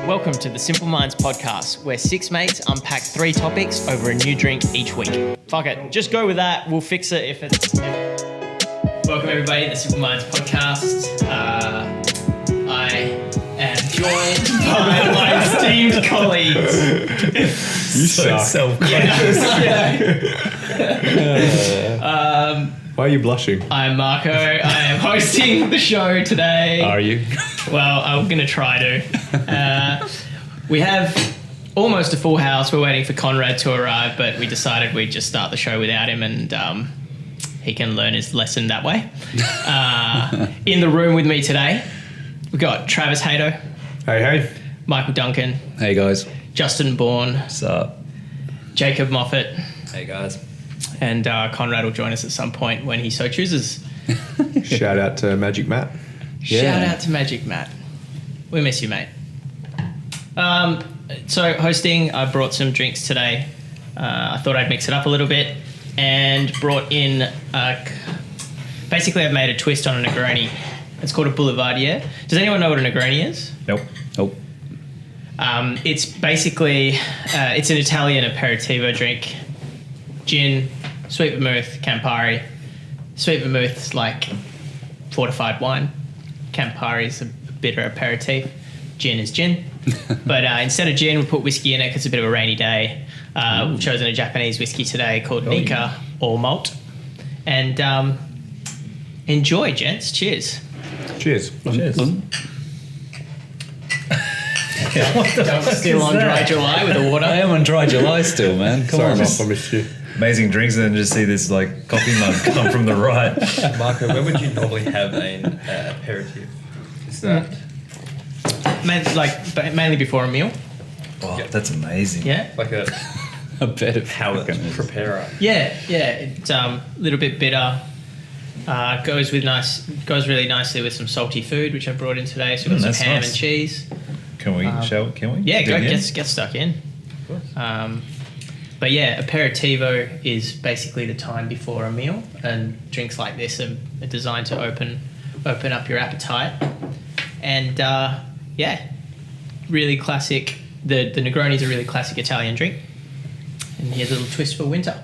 Welcome to the Simple Minds podcast, where six mates unpack three topics over a new drink each week. Fuck it, just go with that. We'll fix it if it's... Welcome everybody to the Simple Minds podcast. I am joined by my esteemed colleagues. You so self-conscious. Why are you blushing? I'm Marco. I am hosting the show today. Are you? Well, I'm going to try to. We have almost a full house. We're waiting for Conrad to arrive, but we decided we'd just start the show without him, and he can learn his lesson that way. In the room with me today, we've got Travis Hayto. Hey. Michael Duncan. Hey guys. Justin Bourn. What's up? Jacob Moffit. Hey guys. And Conrad will join us at some point when he so chooses. Shout out to Magic Matt. Shout out to Magic Matt. We miss you, mate. So hosting, I brought some drinks today. I thought I'd mix it up a little bit and brought in, basically I've made a twist on a Negroni. It's called a Boulevardier. Does anyone know what a Negroni is? Nope. It's basically, it's an Italian aperitivo drink. Gin, sweet vermouth, Campari. Sweet vermouth's like fortified wine. Campari's a bitter aperitif. Gin is gin. But instead of gin, we put whiskey in it because it's a bit of a rainy day. We've chosen a Japanese whiskey today called Nika, all malt. And enjoy, gents. Cheers. Cheers. Don't still on dry July with the water. I am on dry July still, man. Come Sorry, on. Mark, I missed you. Amazing drinks, and then just see this like coffee mug come from the right. Marco, when would you normally have an aperitif? Is that Mainly before a meal. Oh, that's amazing. Yeah. like a bet of palate preparer? Yeah. It's a little bit bitter. Goes really nicely with some salty food, which I brought in today. So we've got some ham nice. and cheese. Can we? Can we? Yeah, dig go in? get stuck in. But yeah, aperitivo is basically the time before a meal, and drinks like this are designed to open up your appetite. And really classic. The Negroni's a really classic Italian drink. And here's a little twist for winter.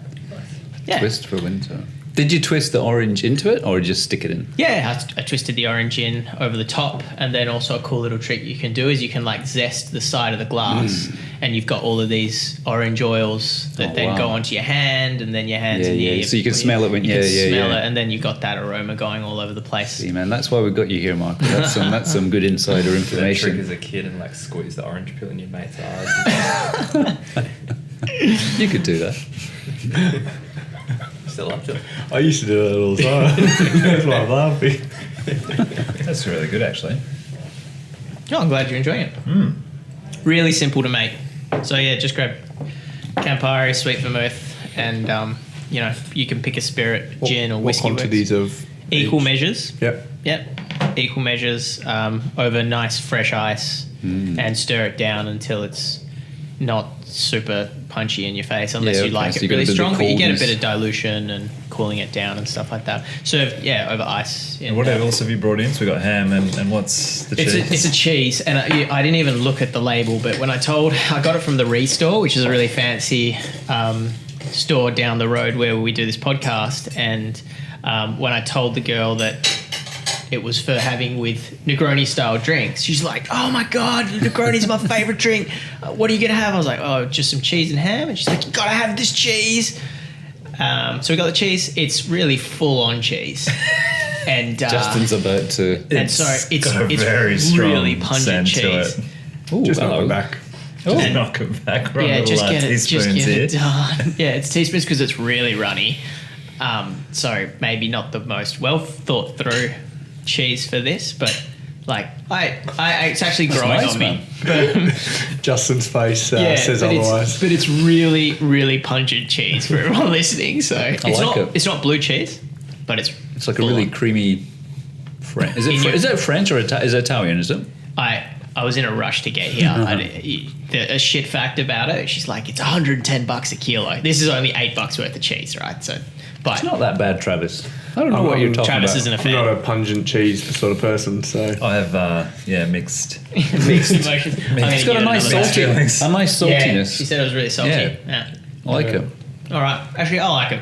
Yeah. Twist for winter. Did you twist the orange into it or just stick it in? Yeah, I twisted the orange in over the top, and then also a cool little trick you can do is you can like zest the side of the glass, and you've got all of these orange oils that go onto your hand, and then your hands in your... So you can smell it when you smell it, and then you've got that aroma going all over the place. See, man, that's why we got you here, Mark. That's some good insider That information. trick as a kid and like squeeze the orange peel in your mate's eyes. You could do that. Still up to it. I used to do that all the time. That's why I'm laughing. That's really good, actually. Oh, I'm glad you're enjoying it. Really simple to make. So yeah, just grab Campari, sweet vermouth, and you can pick a spirit, gin or whiskey. What quantities of equal each? measures? Yep. Equal measures over nice fresh ice, and stir it down until it's not super punchy in your face, unless you like it really strong, but you get a bit of dilution and cooling it down and stuff like that. Serve, over ice. And what else have you brought in? So we got ham and what's the cheese? It's a cheese, and I didn't even look at the label, but when I got it from the Restore, which is a really fancy store down the road where we do this podcast, and when I told the girl that it was for having with Negroni style drinks, she's like, "Oh my god, Negroni's my favorite drink. What are you gonna have?" I was like, "Oh, just some cheese and ham." And she's like, "You gotta have this cheese." So we got the cheese. It's really full on cheese, and Justin's about to. And sorry, it's very strong really pungent scent cheese. to it. Ooh, Just knock hello. it back. Just knock it back. Just get Teaspoons it here. done. Yeah, it's teaspoons because it's really runny. So maybe not the most well thought through cheese for this, but like it's actually growing nice, on me. Justin's face says otherwise. But it's really, really pungent cheese for everyone listening. So it's not blue cheese, but it's like a really creamy French. Is it French or is it Italian? Is it? I was in a rush to get here. A shit fact about it, she's like, it's $110 a kilo. This is only $8 worth of cheese, right? So But It's not that bad, Travis. I don't know what you're talking Travis about. isn't a I'm fan. not a pungent cheese sort of person, so I have mixed. Mixed emotions. It's got a nice saltiness. She said it was really salty. Yeah. Yeah. I like it. All right. Actually, I like it.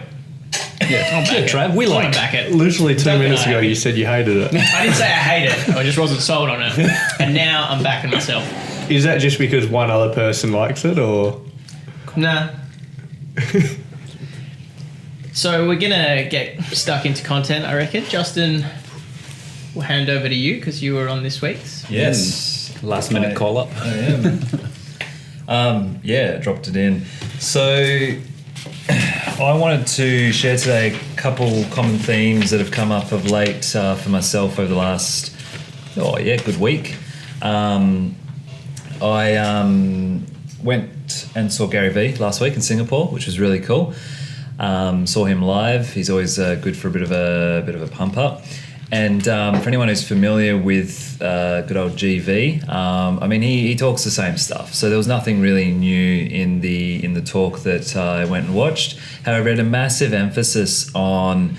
Yeah, back it. Trav, we I'm like gonna it. back it. literally 2 Duncan minutes and I ago have you said you hated it. I didn't say I hate it. I just wasn't sold on it. And now I'm backing myself. Is that just because one other person likes it, or Nah. So we're gonna get stuck into content, I reckon. Justin, we'll hand over to you because you were on this week's. Yes. Last minute call up. I am. Yeah, dropped it in. So I wanted to share today a couple common themes that have come up of late for myself over the last, good week. I went and saw Gary Vee last week in Singapore, which was really cool. Saw him live. He's always good for a bit of a pump up. And for anyone who's familiar with good old GV, I mean he talks the same stuff. So there was nothing really new in the talk that I went and watched. However, it had a massive emphasis on,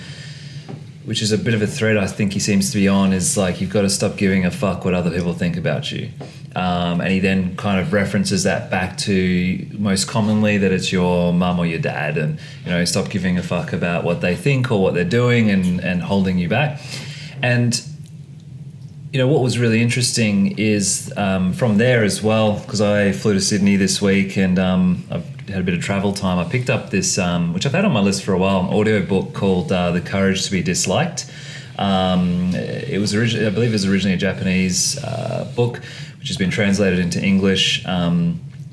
which is a bit of a thread I think he seems to be on, is like you've got to stop giving a fuck what other people think about you. And he then kind of references that back to most commonly that it's your mum or your dad, and stop giving a fuck about what they think or what they're doing and holding you back. And what was really interesting is from there as well, because I flew to Sydney this week and I've had a bit of travel time. I picked up this, which I've had on my list for a while, an audio book called The Courage to be Disliked. It was I believe it was originally a Japanese book, which has been translated into English.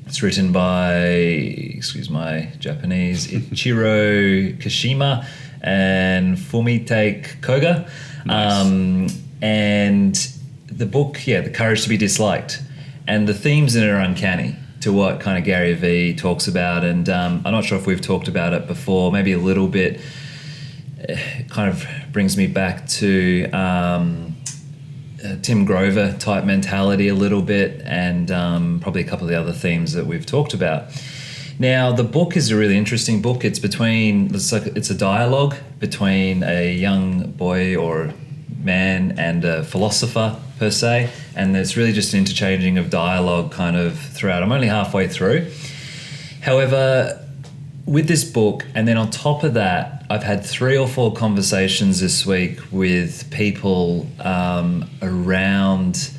It's written by, excuse my Japanese, Ichiro Kashima and Fumite Koga. Nice. And the book, The Courage to be Disliked. And the themes in it are uncanny to what kind of Gary Vee talks about. And I'm not sure if we've talked about it before, maybe a little bit. It kind of brings me back to Tim Grover type mentality a little bit, and probably a couple of the other themes that we've talked about. Now, the book is a really interesting book. It's a dialogue between a young boy or man and a philosopher per se, and it's really just an interchanging of dialogue kind of throughout. I'm only halfway through. However, with this book, and then on top of that, I've had 3 or 4 conversations this week with people around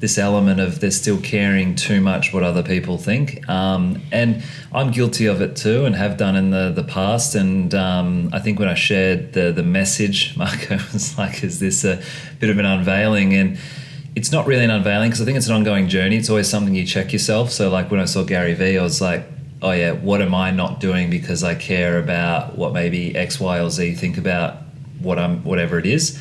this element of they're still caring too much what other people think. And I'm guilty of it too, and have done in the past. And I think when I shared the message, Marco was like, is this a bit of an unveiling? And it's not really an unveiling, because I think it's an ongoing journey. It's always something you check yourself. So like when I saw Gary Vee, I was like, oh yeah, what am I not doing because I care about what maybe X, Y, or Z think about whatever it is.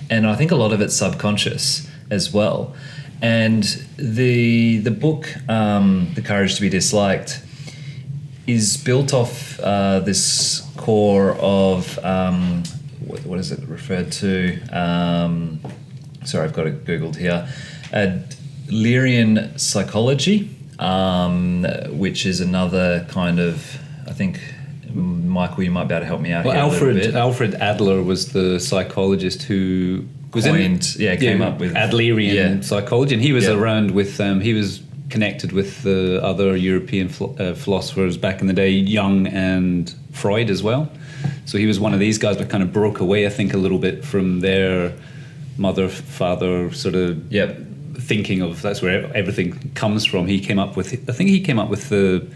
And I think a lot of it's subconscious as well. And the book, The Courage to be Disliked, is built off this core of, what is it referred to? Sorry, I've got it Googled here. Adlerian psychology, which is another kind of, I think, Michael, you might be able to help me out here a little bit. Alfred Adler was the psychologist who came up with Adlerian psychology, and he was around with he was connected with the other European philosophers back in the day, Jung and Freud as well. So he was one of these guys that kind of broke away, I think, a little bit from their mother, father sort of thinking of that's where everything comes from. He came up with the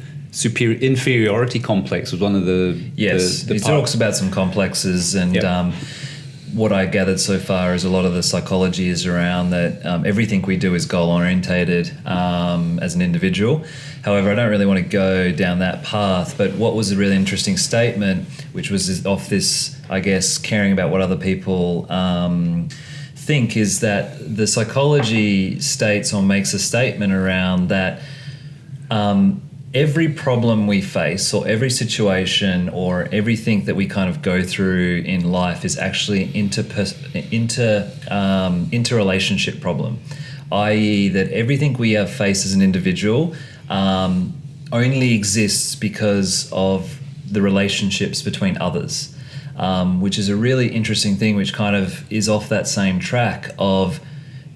inferiority complex was one of the he talks about some complexes, and what I gathered so far is a lot of the psychology is around that everything we do is goal orientated as an individual. However, I don't really want to go down that path, but what was a really interesting statement, which was off this, I guess, caring about what other people think, is that the psychology states or makes a statement around that every problem we face or every situation or everything that we kind of go through in life is actually interrelationship problem, i.e. that everything we have faced as an individual only exists because of the relationships between others. which is a really interesting thing, which kind of is off that same track of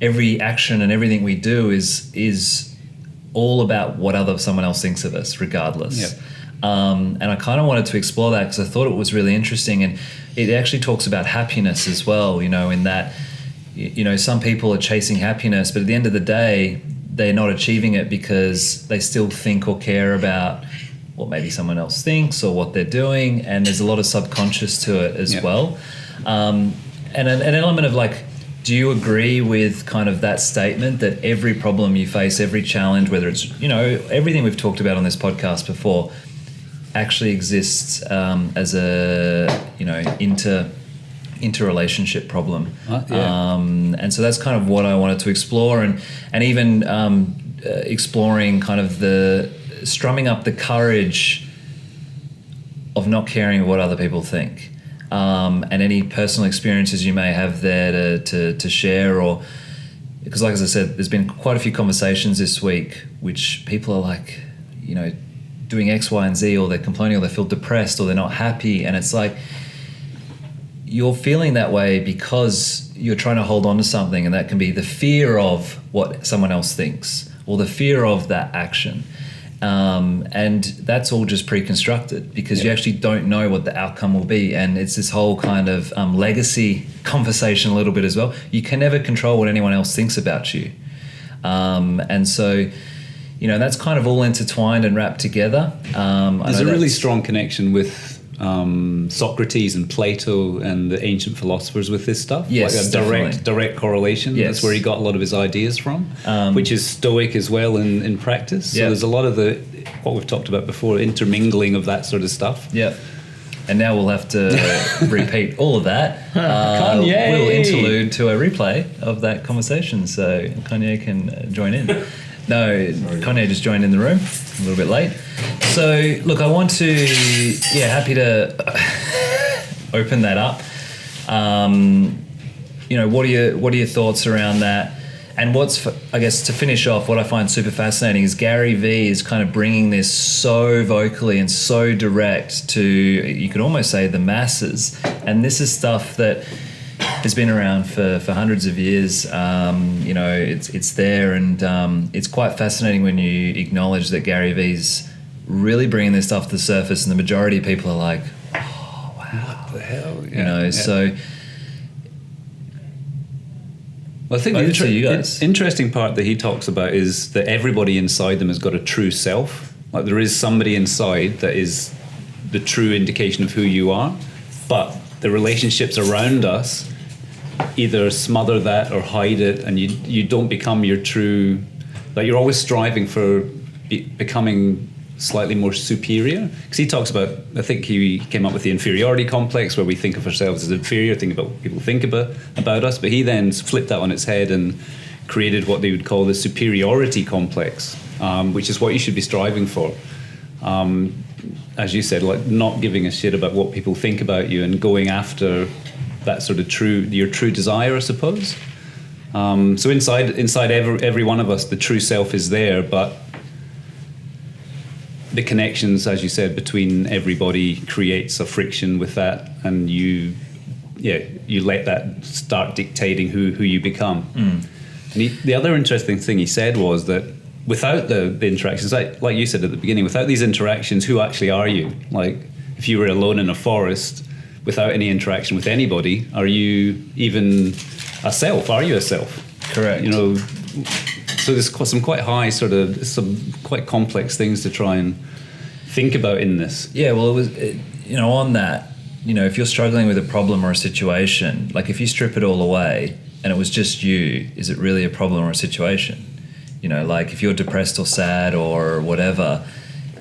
every action and everything we do is all about what someone else thinks of us, regardless. Yep. And I kind of wanted to explore that because I thought it was really interesting, and it actually talks about happiness as well, in that, some people are chasing happiness, but at the end of the day, they're not achieving it because they still think or care about what maybe someone else thinks or what they're doing, and there's a lot of subconscious to it as well. And an element of like, do you agree with kind of that statement that every problem you face, every challenge, whether it's, everything we've talked about on this podcast before, actually exists as a, interrelationship problem? And so that's kind of what I wanted to explore, and even exploring kind of the strumming up the courage of not caring what other people think, and any personal experiences you may have there to share, or because, like as I said, there's been quite a few conversations this week which people are like, doing X, Y, and Z, or they're complaining, or they feel depressed, or they're not happy, and it's like, you're feeling that way because you're trying to hold on to something, and that can be the fear of what someone else thinks, or the fear of that action. And that's all just pre-constructed because you actually don't know what the outcome will be. And it's this whole kind of legacy conversation a little bit as well. You can never control what anyone else thinks about you. And so, that's kind of all intertwined and wrapped together. There's a really strong connection with Socrates and Plato and the ancient philosophers with this stuff. Yes, like a direct correlation. Yes. That's where he got a lot of his ideas from, which is Stoic as well in practice. So there's a lot of what we've talked about before, intermingling of that sort of stuff. Yeah. And now we'll have to repeat all of that. Kanye! We'll interlude to a replay of that conversation, so Kanye can join in. No, Kanye just joined in the room a little bit late. So, look, I want to, happy to open that up. What are your thoughts around that? And I guess to finish off, what I find super fascinating is Gary Vee is kind of bringing this so vocally and so direct to, you could almost say, the masses. And this is stuff that has been around for hundreds of years. It's there, and it's quite fascinating when you acknowledge that Gary Vee's really bringing this stuff to the surface, and the majority of people are like, oh, wow. What the hell? So... Well, I think the interesting part that he talks about is that everybody inside them has got a true self. Like there is somebody inside that is the true indication of who you are, but the relationships around us either smother that or hide it, and you don't become your true. Like you're always striving for becoming slightly more superior, because he talks about, I think he came up with the inferiority complex, where we think of ourselves as inferior, think about what people think about us, but he then flipped that on its head and created what they would call the superiority complex, which is what you should be striving for. As you said, like not giving a shit about what people think about you and going after that sort of your true desire, I suppose. So inside every one of us, the true self is there, but the connections, as you said, between everybody creates a friction with that, and you let that start dictating who you become. And the other interesting thing he said was that without the interactions, like you said at the beginning, without these interactions, who actually are you? Like if you were alone in a forest without any interaction with anybody, are you even a self? Are you a self? Correct. So there's some quite quite complex things to try and think about in this. Yeah, well, it was, on that, if you're struggling with a problem or a situation, like if you strip it all away and it was just you, is it really a problem or a situation? Like if you're depressed or sad or whatever,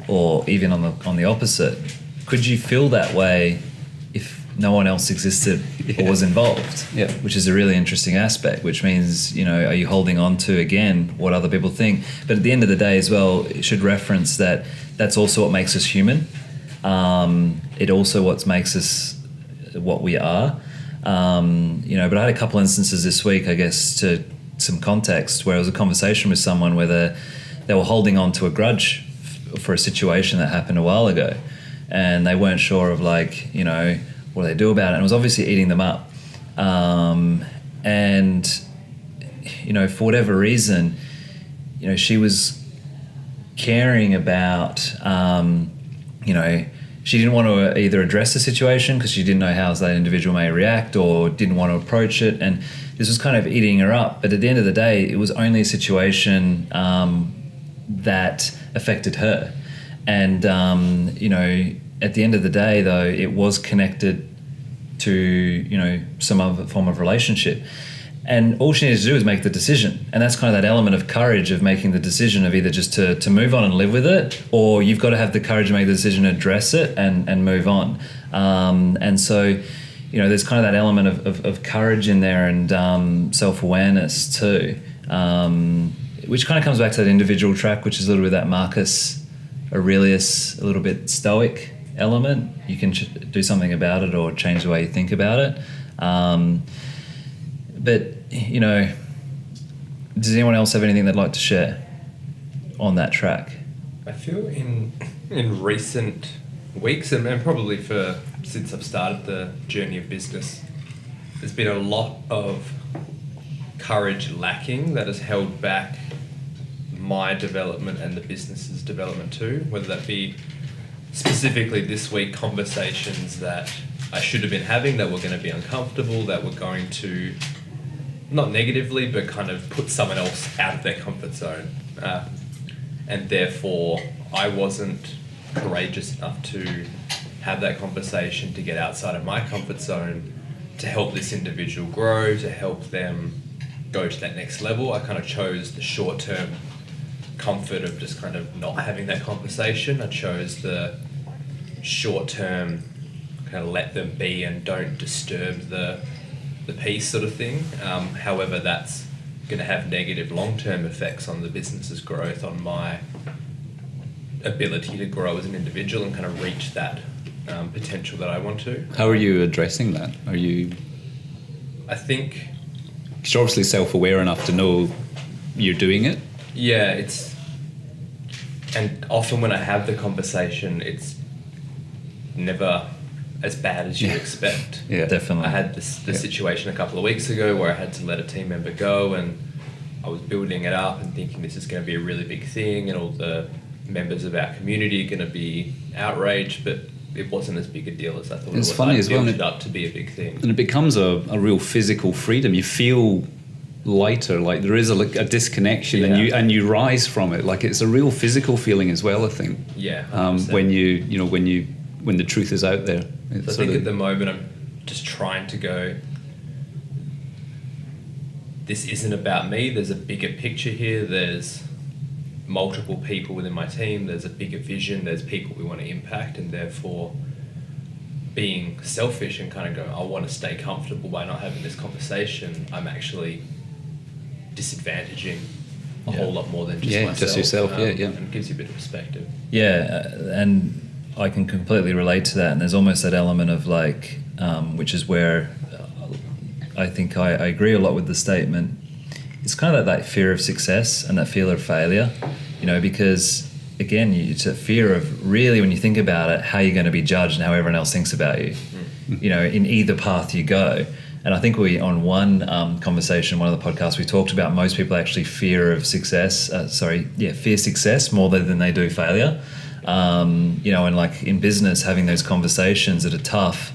or even on the opposite, could you feel that way if no one else existed or was involved? Yeah. Which is a really interesting aspect, which means, are you holding on to, again, what other people think? But at the end of the day as well, it should reference that that's also what makes us human. It also what makes us what we are. But I had a couple instances this week, I guess, to some context, where it was a conversation with someone where they were holding on to a grudge for a situation that happened a while ago. And they weren't sure of what do they do about it? And it was obviously eating them up. And, you know, for whatever reason, you know, she was caring about, you know, she didn't want to either address the situation because she didn't know how that individual may react, or didn't want to approach it. And this was kind of eating her up. But at the end of the day, it was only a situation that affected her. And, you know, at the end of the day, though, it was connected to, you know, some other form of relationship. And all she needed to do was make the decision. And that's kind of that element of courage of making the decision of either just to move on and live with it, or you've got to have the courage to make the decision to address it and move on. And so, you know, there's kind of that element of courage in there, and self-awareness too, which kind of comes back to that individual track, which is a little bit that Marcus Aurelius, a little bit stoic element. You can do something about it or change the way you think about it. But, you know, does anyone else have anything they'd like to share on that track? I feel in recent weeks, and probably since I've started the journey of business, there's been a lot of courage lacking that has held back my development and the business's development too, whether that be specifically this week conversations that I should have been having that were going to be uncomfortable, that were going to, not negatively, but kind of put someone else out of their comfort zone. And therefore, I wasn't courageous enough to have that conversation, to get outside of my comfort zone, to help this individual grow, to help them go to that next level. I kind of chose the short-term comfort of just kind of not having that conversation. I chose the short-term kind of let them be and don't disturb the peace sort of thing. However, that's going to have negative long-term effects on the business's growth, on my ability to grow as an individual and kind of reach that potential that I want to. How are you addressing that? I think... You're obviously self-aware enough to know you're doing it. Yeah, and often when I have the conversation, it's never as bad as you expect. Yeah, definitely. I had this situation a couple of weeks ago where I had to let a team member go, and I was building it up and thinking this is going to be a really big thing and all the members of our community are going to be outraged, but it wasn't as big a deal as I thought it was. It's funny as well. Built it up to be a big thing. And it becomes a real physical freedom. You feel lighter, like there is a disconnection, and you rise from it. Like it's a real physical feeling as well, I think. Yeah. When the truth is out there. So I think at the moment I'm just trying to go, this isn't about me, there's a bigger picture here, there's multiple people within my team, there's a bigger vision, there's people we want to impact, and therefore being selfish and kind of going, I want to stay comfortable by not having this conversation, I'm actually disadvantaging a whole lot more than just myself. Just yourself, And it gives you a bit of perspective. Yeah, and I can completely relate to that. And there's almost that element of like, which is where I think I agree a lot with the statement. It's kind of that fear of success and that fear of failure, you know, because again, it's a fear of really, when you think about it, how you're going to be judged and how everyone else thinks about you, you know, in either path you go. And I think on one conversation, one of the podcasts, we talked about most people actually fear success more than they do failure. You know, and like in business, having those conversations that are tough,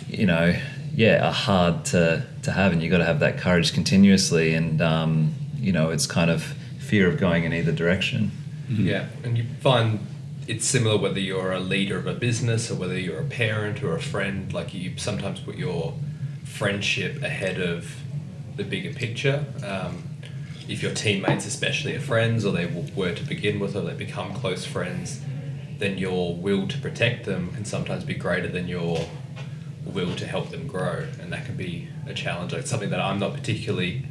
you know, are hard to have, and you got to have that courage continuously. And, you know, it's kind of fear of going in either direction. Mm-hmm. Yeah, and you find it's similar whether you're a leader of a business or whether you're a parent or a friend. Like you sometimes put your friendship ahead of the bigger picture. If your teammates especially are friends, or they were to begin with, or they become close friends, then your will to protect them can sometimes be greater than your will to help them grow, and that can be a challenge. Like something that I'm not particularly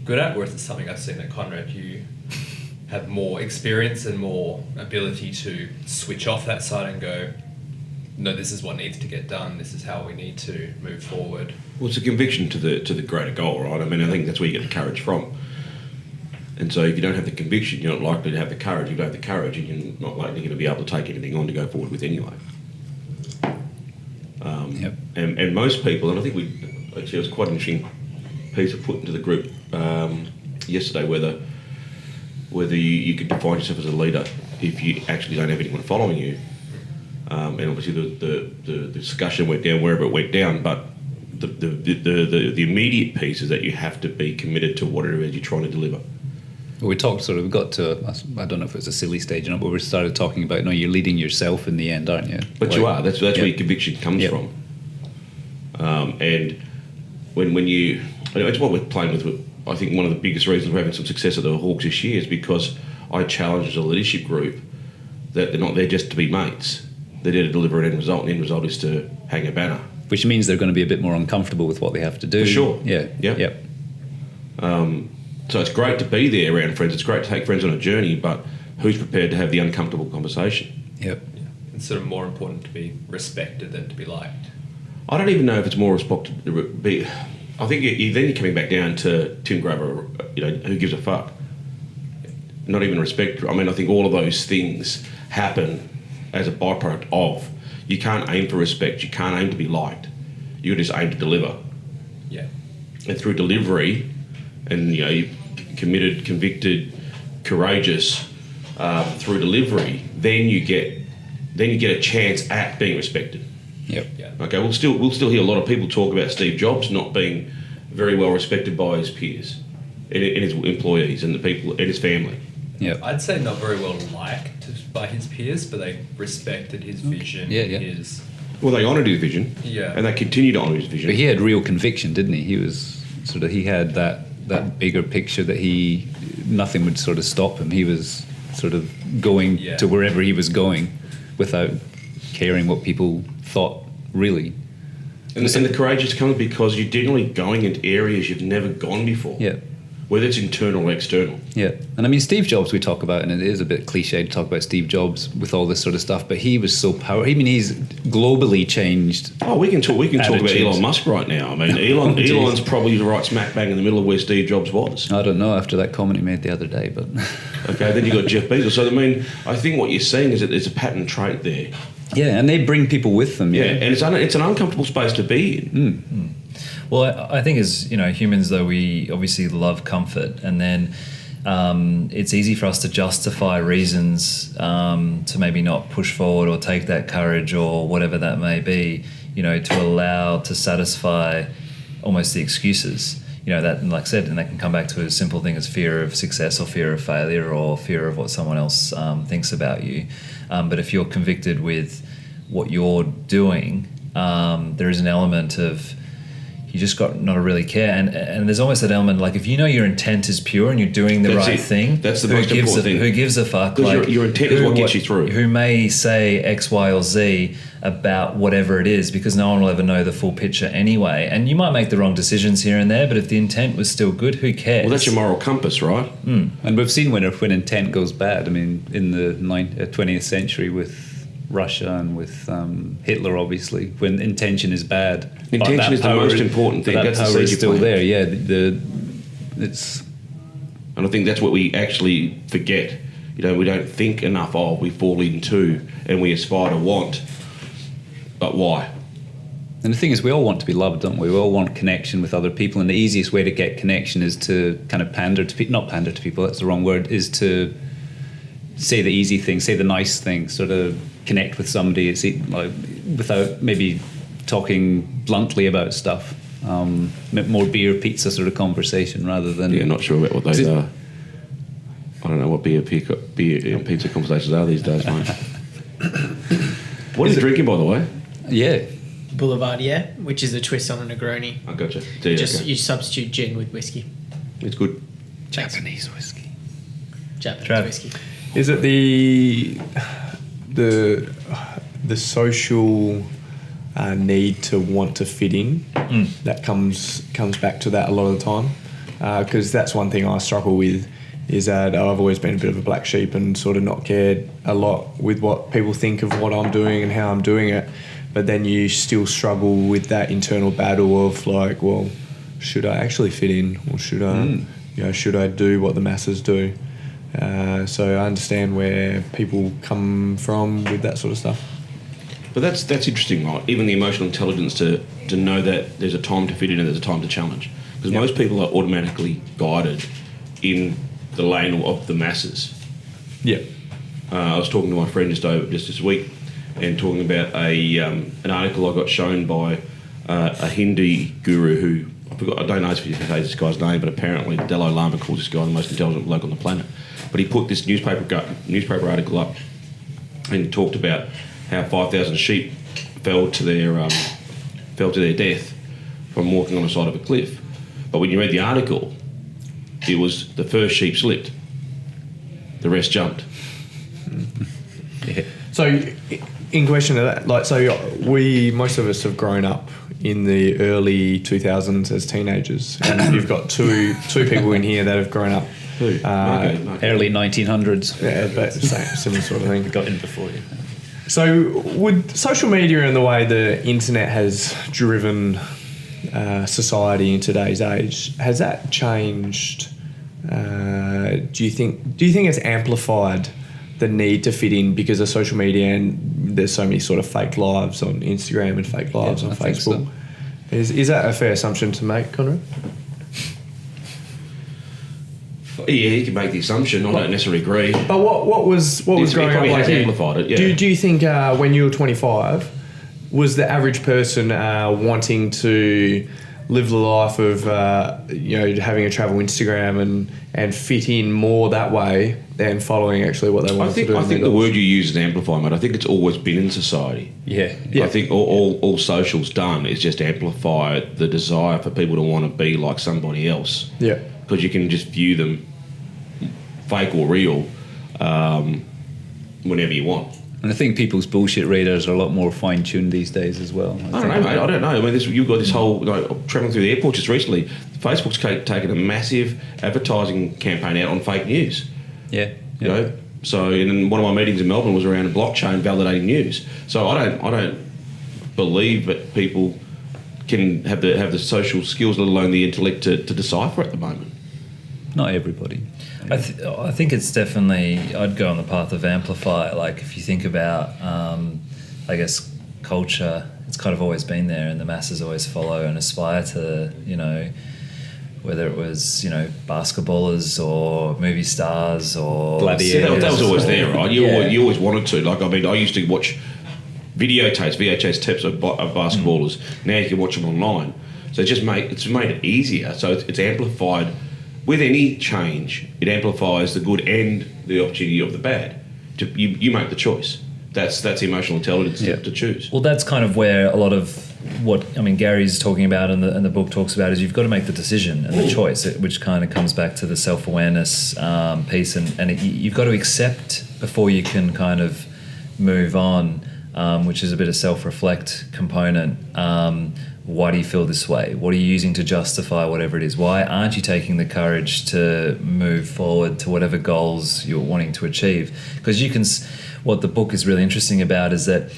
good at, whereas it's something I've seen that Conrad, you have more experience and more ability to switch off that side and go, no, this is what needs to get done, this is how we need to move forward. Well, it's a conviction to the greater goal, right? I mean, I think that's where you get the courage from. And so if you don't have the conviction, you're not likely to have the courage. If you don't have the courage, and you're not likely going to be able to take anything on to go forward with anyway. Yep. And most people, and I think it was quite an interesting piece I put into the group yesterday, whether you could define yourself as a leader if you actually don't have anyone following you. And obviously the discussion went down wherever it went down, but the immediate piece is that you have to be committed to whatever it is you're trying to deliver. Well, we got to, I don't know if it's a silly stage or not, but we started talking about, you're leading yourself in the end, aren't you? But you are. That's where your conviction comes from. And when you, it's what we're playing with. I think one of the biggest reasons we're having some success at the Hawks this year is because I challenged a leadership group that they're not there just to be mates. They're there to deliver an end result, and the end result is to hang a banner. Which means they're going to be a bit more uncomfortable with what they have to do. For sure. Yeah. Yep. So it's great to be there around friends. It's great to take friends on a journey, but who's prepared to have the uncomfortable conversation? Yep. It's sort of more important to be respected than to be liked. I don't even know if it's more respected to be. I think then you're coming back down to Tim Grover, who gives a fuck? Not even respect. I mean, I think all of those things happen as a byproduct of. You can't aim for respect. You can't aim to be liked. You just aim to deliver. Yeah. And through delivery, and you're committed, convicted, courageous through delivery, then you get a chance at being respected. Yep. Yeah. Okay, we'll still hear a lot of people talk about Steve Jobs not being very well respected by his peers, and his employees, and the people, and his family. Yep. I'd say not very well liked by his peers, but they respected his vision. Yeah. Well, they honoured his vision. Yeah. And they continue to honour his vision. But he had real conviction, didn't he? He had that bigger picture that nothing would sort of stop him. He was sort of going to wherever he was going without caring what people thought, really. And the courage comes because you're generally going into areas you've never gone before. Yeah. Whether it's internal or external. Yeah. And I mean, Steve Jobs we talk about, and it is a bit cliche to talk about Steve Jobs with all this sort of stuff, but he was so powerful. I mean, he's globally changed. Oh, we can talk about Elon Musk right now. I mean, Elon's probably right smack bang in the middle of where Steve Jobs was. I don't know after that comment he made the other day, but... Okay, then you got Jeff Bezos. So, I mean, I think what you're seeing is that there's a pattern trait there. Yeah, and they bring people with them. Yeah, and it's an uncomfortable space to be in. Well, I think as humans, though, we obviously love comfort, and then it's easy for us to justify reasons to maybe not push forward or take that courage or whatever that may be, to satisfy almost the excuses. That, like I said, and that can come back to a simple thing as fear of success or fear of failure or fear of what someone else thinks about you. But if you're convicted with what you're doing, there is an element of you just got not to really care, and there's almost that element like if your intent is pure and you're doing the right thing, that's the most important thing. Who gives a fuck? Because like, your intent is what gets you through. Who may say X, Y, or Z about whatever it is, because no one will ever know the full picture anyway. And you might make the wrong decisions here and there, but if the intent was still good, who cares? Well, that's your moral compass, right? And we've seen when intent goes bad. I mean, in the 20th century with Russia and with Hitler, obviously, when intention is bad. Intention is the most important thing. That's the power is still plan. there. Yeah, it's. And I think that's what we actually forget. We don't think enough of. We fall into and we aspire to want. But why? And the thing is, we all want to be loved, don't we? We all want connection with other people, and the easiest way to get connection is to kind of pander to people. Not pander to people. That's the wrong word. Is to say the easy thing, say the nice thing, sort of connect with somebody. It's like without maybe talking bluntly about stuff. More beer, pizza sort of conversation rather than. Yeah, not sure about what those are. I don't know what beer and pizza conversations are these days, mate. What are you drinking, by the way? Yeah. Boulevardier, which is a twist on a Negroni. I gotcha. You substitute gin with whiskey. It's good. Japanese whiskey. Japanese whiskey. Is it the social need to want to fit in that comes back to that a lot of the time? Because that's one thing I struggle with, is that I've always been a bit of a black sheep and sort of not cared a lot with what people think of what I'm doing and how I'm doing it. But then you still struggle with that internal battle of like, well, should I actually fit in, or should I do what the masses do? So I understand where people come from with that sort of stuff. But that's interesting, right? Even the emotional intelligence to know that there's a time to fit in and there's a time to challenge. Because most people are automatically guided in the lane of the masses. Yeah. I was talking to my friend just this week and talking about an article I got shown by a Hindi guru who, I don't know if you can say this guy's name, but apparently the Dalai Lama calls this guy the most intelligent bloke on the planet. But he put this newspaper article up and talked about how 5,000 sheep fell to their death from walking on the side of a cliff. But when you read the article, it was the first sheep slipped, the rest jumped. Yeah. So, in question of that, like, so most of us have grown up in the early 2000s as teenagers, and you've got two people in here that have grown up. Who? Marco. Early 1900s. Yeah, but similar sort of thing. Got in before you. So, would social media and the way the internet has driven society in today's age, has that changed? Do you think it's amplified the need to fit in because of social media, and there's so many sort of fake lives on Instagram and fake lives on I think Facebook? so. Is that a fair assumption to make, Conrad? Yeah, you can make the assumption. I don't necessarily agree. But what was growing up probably like has you? amplified it. Yeah. Do you think when you were 25, was the average person wanting to live the life of having a travel Instagram and fit in more that way than following actually what they wanted to do? I think the word you use is amplify, mate. I think it's always been in society. Yeah. I think all social's done is just amplify the desire for people to want to be like somebody else. Yeah. Because you can just view them, fake or real, whenever you want. And I think people's bullshit radars are a lot more fine-tuned these days as well. I don't know, mate. I don't know. I mean, you've got this whole, travelling through the airport just recently, Facebook's taken a massive advertising campaign out on fake news. Yeah. You know, so in one of my meetings in Melbourne was around blockchain validating news. So I don't believe that people can have the social skills, let alone the intellect to decipher at the moment. Not everybody. I think it's definitely, I'd go on the path of amplify. Like if you think about, I guess, culture, it's kind of always been there, and the masses always follow and aspire to, whether it was, basketballers or movie stars or gladiators. That was always there, right? You always wanted to. Like, I mean, I used to watch VHS tapes of basketballers. Now you can watch them online. So it's made it easier. So it's amplified. With any change, it amplifies the good and the opportunity of the bad. You make the choice. That's emotional intelligence to choose. Well, that's kind of where a lot of what Gary's talking about and the book talks about is you've got to make the decision and the choice, which kind of comes back to the self-awareness piece, and you've got to accept before you can kind of move on, which is a bit of self-reflect component. Why do you feel this way? What are you using to justify whatever it is? Why aren't you taking the courage to move forward to whatever goals you're wanting to achieve? Because what the book is really interesting about is that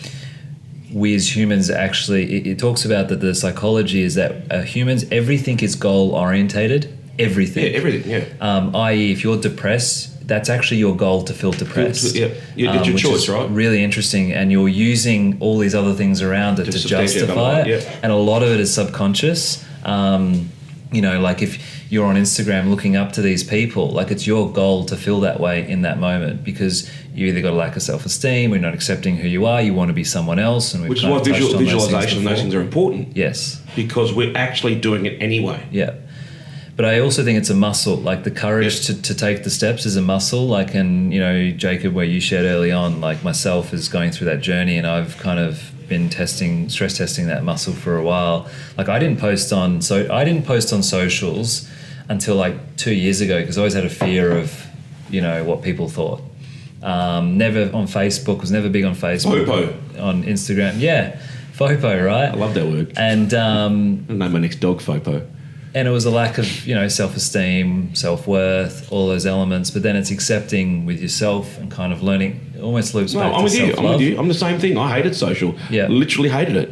we as humans actually, it talks about that the psychology is that humans, everything is goal orientated. Everything. Yeah, everything, yeah. I.e., if you're depressed, that's actually your goal to feel depressed. Yeah, it's your choice, right? Really interesting, and you're using all these other things around it to justify it, and a lot of it is subconscious. Like if you're on Instagram looking up to these people, like it's your goal to feel that way in that moment because you either got a lack of self-esteem, or you're not accepting who you are, you want to be someone else, and which is why visualization and those things are important. Yes, because we're actually doing it anyway. Yeah. But I also think it's a muscle, like the courage to take the steps is a muscle. Like, and, Jacob, where you shared early on, like myself is going through that journey, and I've kind of been stress testing that muscle for a while. Like I didn't post on socials until like 2 years ago, because I always had a fear of, what people thought. Never on Facebook, was never big on Facebook. Fopo. On Instagram. Yeah. Fopo, right? I love that word. And I'll name my next dog Fopo. And it was a lack of, self-esteem, self-worth, all those elements. But then it's accepting with yourself and kind of learning. It almost loops back to self-love. I'm with you. I'm the same thing. I hated social. Yeah. Literally hated it.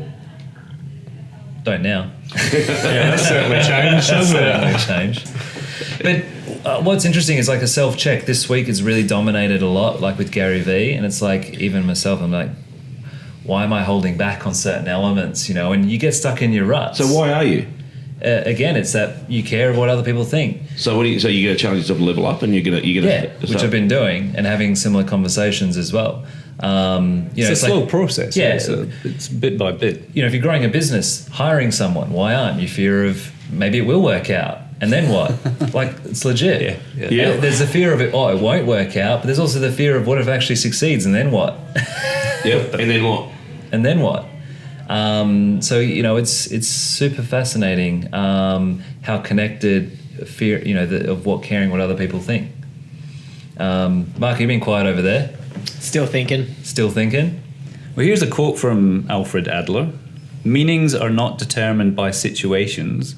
Don't now. Yeah, that's certainly changed. But what's interesting is like a self-check this week has really dominated a lot, like with Gary V. And it's like, even myself, I'm like, why am I holding back on certain elements, you know, and you get stuck in your ruts. So why are you? Again, it's that you care of what other people think. So what do you? So you're going to challenge yourself to level up, and you're going to which I've been doing and having similar conversations as well. You know, It's a slow like, process. Yeah, it's bit by bit. you know, if you're growing a business, hiring someone, why aren't you fear of maybe it will work out? And then what? Like, it's legit. Yeah. And there's the fear of it, it won't work out, but there's also the fear of what if it actually succeeds, and then what? Yep. And then what? And then what? So, you know, it's super fascinating how connected fear, you know, of what caring what other people think. Mark, you've been quiet over there. Still thinking. Still thinking? Well, here's a quote from Alfred Adler. Meanings are not determined by situations,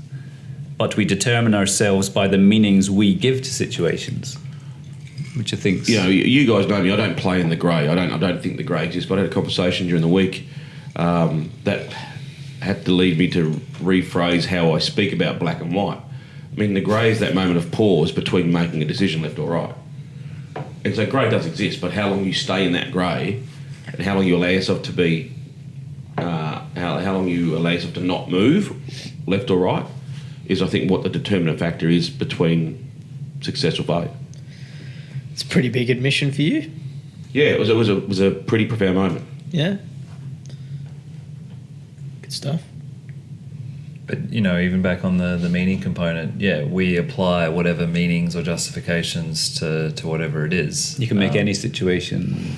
but we determine ourselves by the meanings we give to situations. Which I think... You know, you guys know me, I don't play in the grey. I don't think the grey exists, but I had a conversation during the week that had to lead me to rephrase how I speak about black and white. I mean, the grey is that moment of pause between making a decision left or right. And so grey does exist, but how long you stay in that grey and how long you allow yourself to be, how long you allow yourself to not move left or right is, I think, what the determinant factor is between success or failure. It's a pretty big admission for you. Yeah, it was a pretty profound moment. Yeah. Good stuff. But, you know, even back on the meaning component, we apply whatever meanings or justifications to whatever it is. You can make any situation,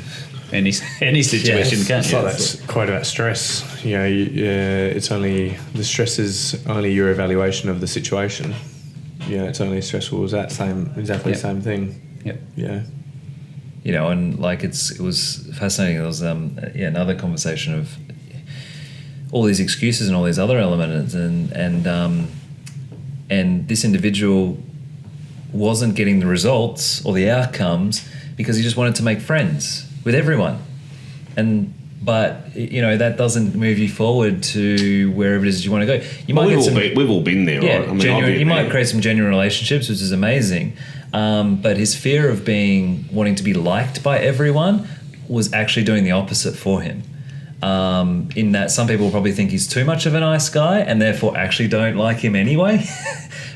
any situation, can't It's you? like that quote about stress. You know, it's only the stress is only your evaluation of the situation. Yeah, it's only as stressful as that exactly the same thing. Yep. Yeah. You know, and like it was fascinating. There was another conversation of all these excuses and all these other elements, and this individual wasn't getting the results or the outcomes because he just wanted to make friends with everyone, but you know that doesn't move you forward to wherever it is you want to go. We've all been there, right? I mean, you might create some genuine relationships, which is amazing, but his fear of wanting to be liked by everyone was actually doing the opposite for him. In that some people probably think he's too much of a nice guy and therefore actually don't like him anyway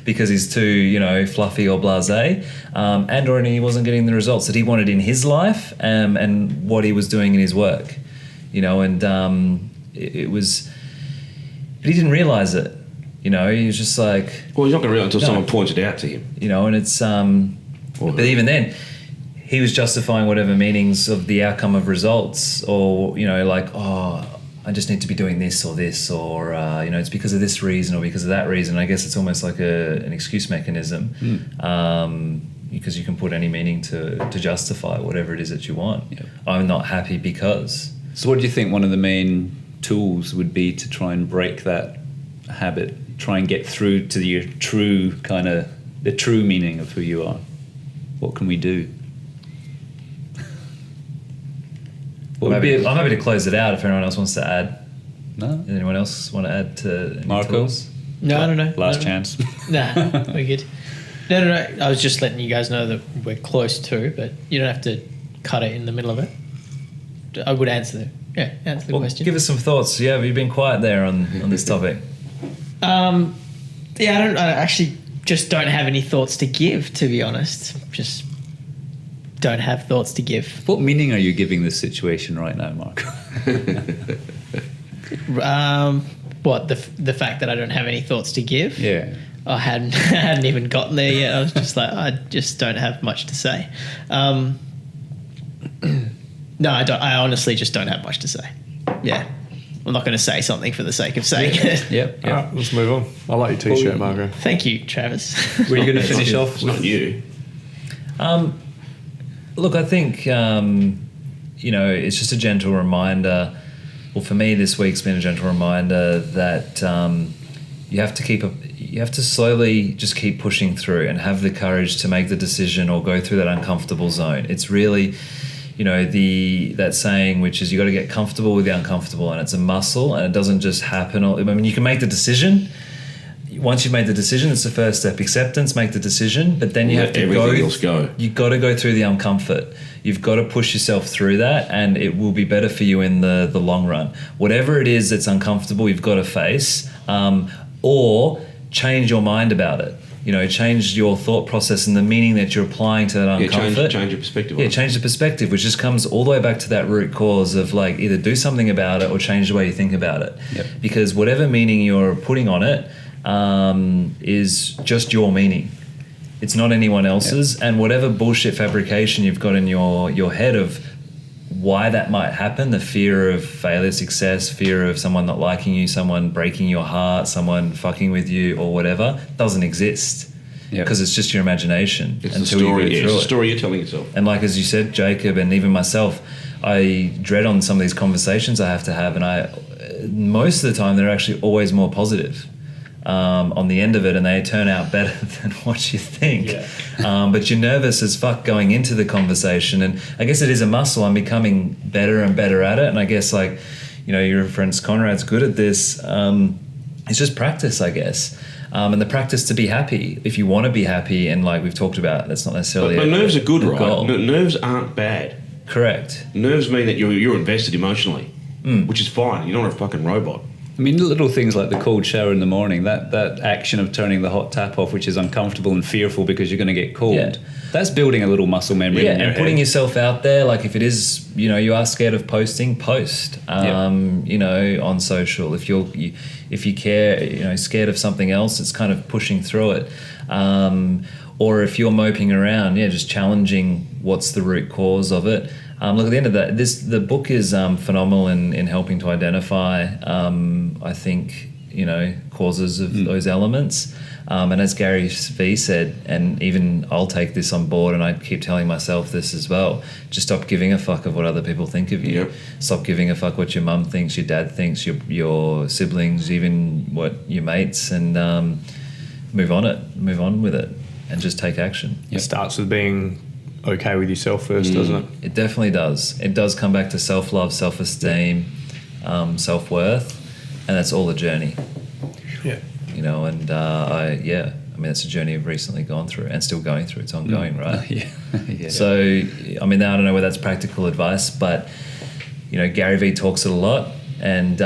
because he's too, you know, fluffy or blasé, or he wasn't getting the results that he wanted in his life and what he was doing in his work, you know, and it was, but he didn't realise it, you know, he was just like... Well, he's not going to realise until someone points it out to him. You know, and it's... but even then... he was justifying whatever meanings of the outcome of results, or, you know, like, I just need to be doing this, or you know, it's because of this reason or because of that reason. I guess it's almost like an excuse mechanism, because you can put any meaning to justify whatever it is that you want. Yep. I'm not happy because... So what do you think one of the main tools would be to try and break that habit, try and get through to your true the true meaning of who you are? What can we do? I'm happy to close it out if anyone else wants to add. No? Anyone else want to add to any Marco? tools? No, I don't know. Last chance. Nah, we're good. No. I was just letting you guys know that we're close to, but you don't have to cut it in the middle of it. I would answer the question. Give us some thoughts. Yeah, you've been quiet there on this topic. I actually just don't have any thoughts to give, to be honest. Just don't have thoughts to give. What meaning are you giving this situation right now, Marco? What, the fact that I don't have any thoughts to give? Yeah. I hadn't even gotten there yet. I was just like, I just don't have much to say. No, I don't. I honestly just don't have much to say. Yeah. I'm not going to say something for the sake of saying it. Yep. All right, let's move on. I like your T-shirt, Marco. Thank you, Travis. Were you going to finish off? It's not you. Look, I think, you know, it's just a gentle reminder. Well, for me, this week's been a gentle reminder that you have to slowly just keep pushing through and have the courage to make the decision or go through that uncomfortable zone. It's really, you know, that saying, which is you got to get comfortable with the uncomfortable, and it's a muscle, and it doesn't just happen. I mean, you can make the decision. Once you've made the decision, it's the first step. Acceptance, make the decision, but then you have to everything else go. You've got to go through the uncomfort. You've got to push yourself through that, and it will be better for you in the long run. Whatever it is that's uncomfortable, you've got to face, or change your mind about it. You know, change your thought process and the meaning that you're applying to that uncomfort. Change your perspective. Yeah, change the perspective, which just comes all the way back to that root cause of like either do something about it or change the way you think about it. Yep. Because whatever meaning you're putting on it is just your meaning. It's not anyone else's. Yep. And whatever bullshit fabrication you've got in your head of why that might happen, the fear of failure, success, fear of someone not liking you, someone breaking your heart, someone fucking with you or whatever, doesn't exist because it's just your imagination. It's the story, it's the story you're telling yourself. And like as you said, Jacob, and even myself, I dread on some of these conversations I have to have, and most of the time they're actually always more positive on the end of it, and they turn out better than what you think. But you're nervous as fuck going into the conversation, and I guess it is a muscle. I'm becoming better and better at it, and I guess like, you know, your friend Conrad's good at this. It's just practice, I guess. And the practice to be happy, if you want to be happy, and like we've talked about, that's not necessarily but nerves are good, right? goal. Nerves aren't bad. Correct. Nerves mean that you're invested emotionally, which is fine. You're not a fucking robot. I mean, little things like the cold shower in the morning, that action of turning the hot tap off, which is uncomfortable and fearful because you're going to get cold, that's building a little muscle memory in your and putting head. yourself out there. Like if it is, you know, you are scared of posting, post, you know, on social. If you care, you know, scared of something else, it's kind of pushing through it. Or if you're moping around, just challenging what's the root cause of it. Look, at the end of that, the book is phenomenal in helping to identify, I think, you know, causes of those elements. And as Gary V said, and even I'll take this on board, and I keep telling myself this as well, just stop giving a fuck of what other people think of you. Yep. Stop giving a fuck what your mum thinks, your dad thinks, your siblings, even what your mates, and move on with it, and just take action. It starts with being okay with yourself first, doesn't it? It definitely does. It does come back to self-love, self-esteem, self-worth, and that's all a journey. Yeah. You know, and I mean, it's a journey I've recently gone through and still going through. It's ongoing, right? Yeah. So, I mean, I don't know whether that's practical advice, but, you know, Gary V talks it a lot, and,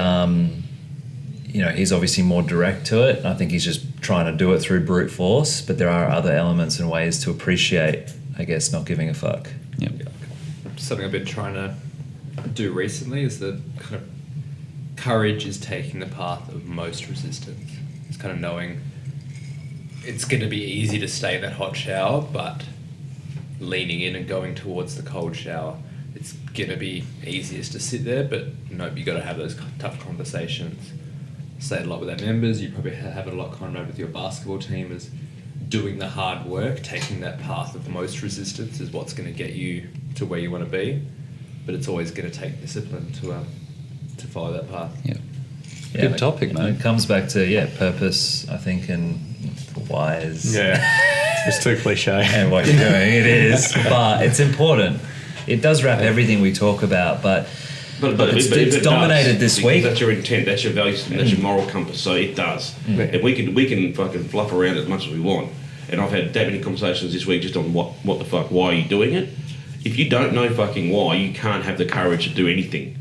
you know, he's obviously more direct to it. I think he's just trying to do it through brute force, but there are other elements and ways to appreciate, I guess, not giving a fuck. Yep. Something I've been trying to do recently is the kind of courage is taking the path of most resistance. It's kind of knowing it's going to be easy to stay in that hot shower, but leaning in and going towards the cold shower, it's going to be easiest to sit there, but nope, you got to have those tough conversations. Say it a lot with our members. You probably have it a lot, Conrad, with your basketball team, is doing the hard work, taking that path of most resistance is what's going to get you to where you want to be, but it's always going to take discipline to follow that path. Yeah. Good topic, man. It comes back to purpose, I think, and whys. Yeah, it's too cliche. And what you're doing, it is, but it's important. It does wrap everything we talk about, but it's dominated this week. That's your intent, that's your value system, that's your moral compass. So it does. And we can fucking fluff around as much as we want. And I've had that many conversations this week just on what the fuck, why are you doing it? If you don't know fucking why, you can't have the courage to do anything.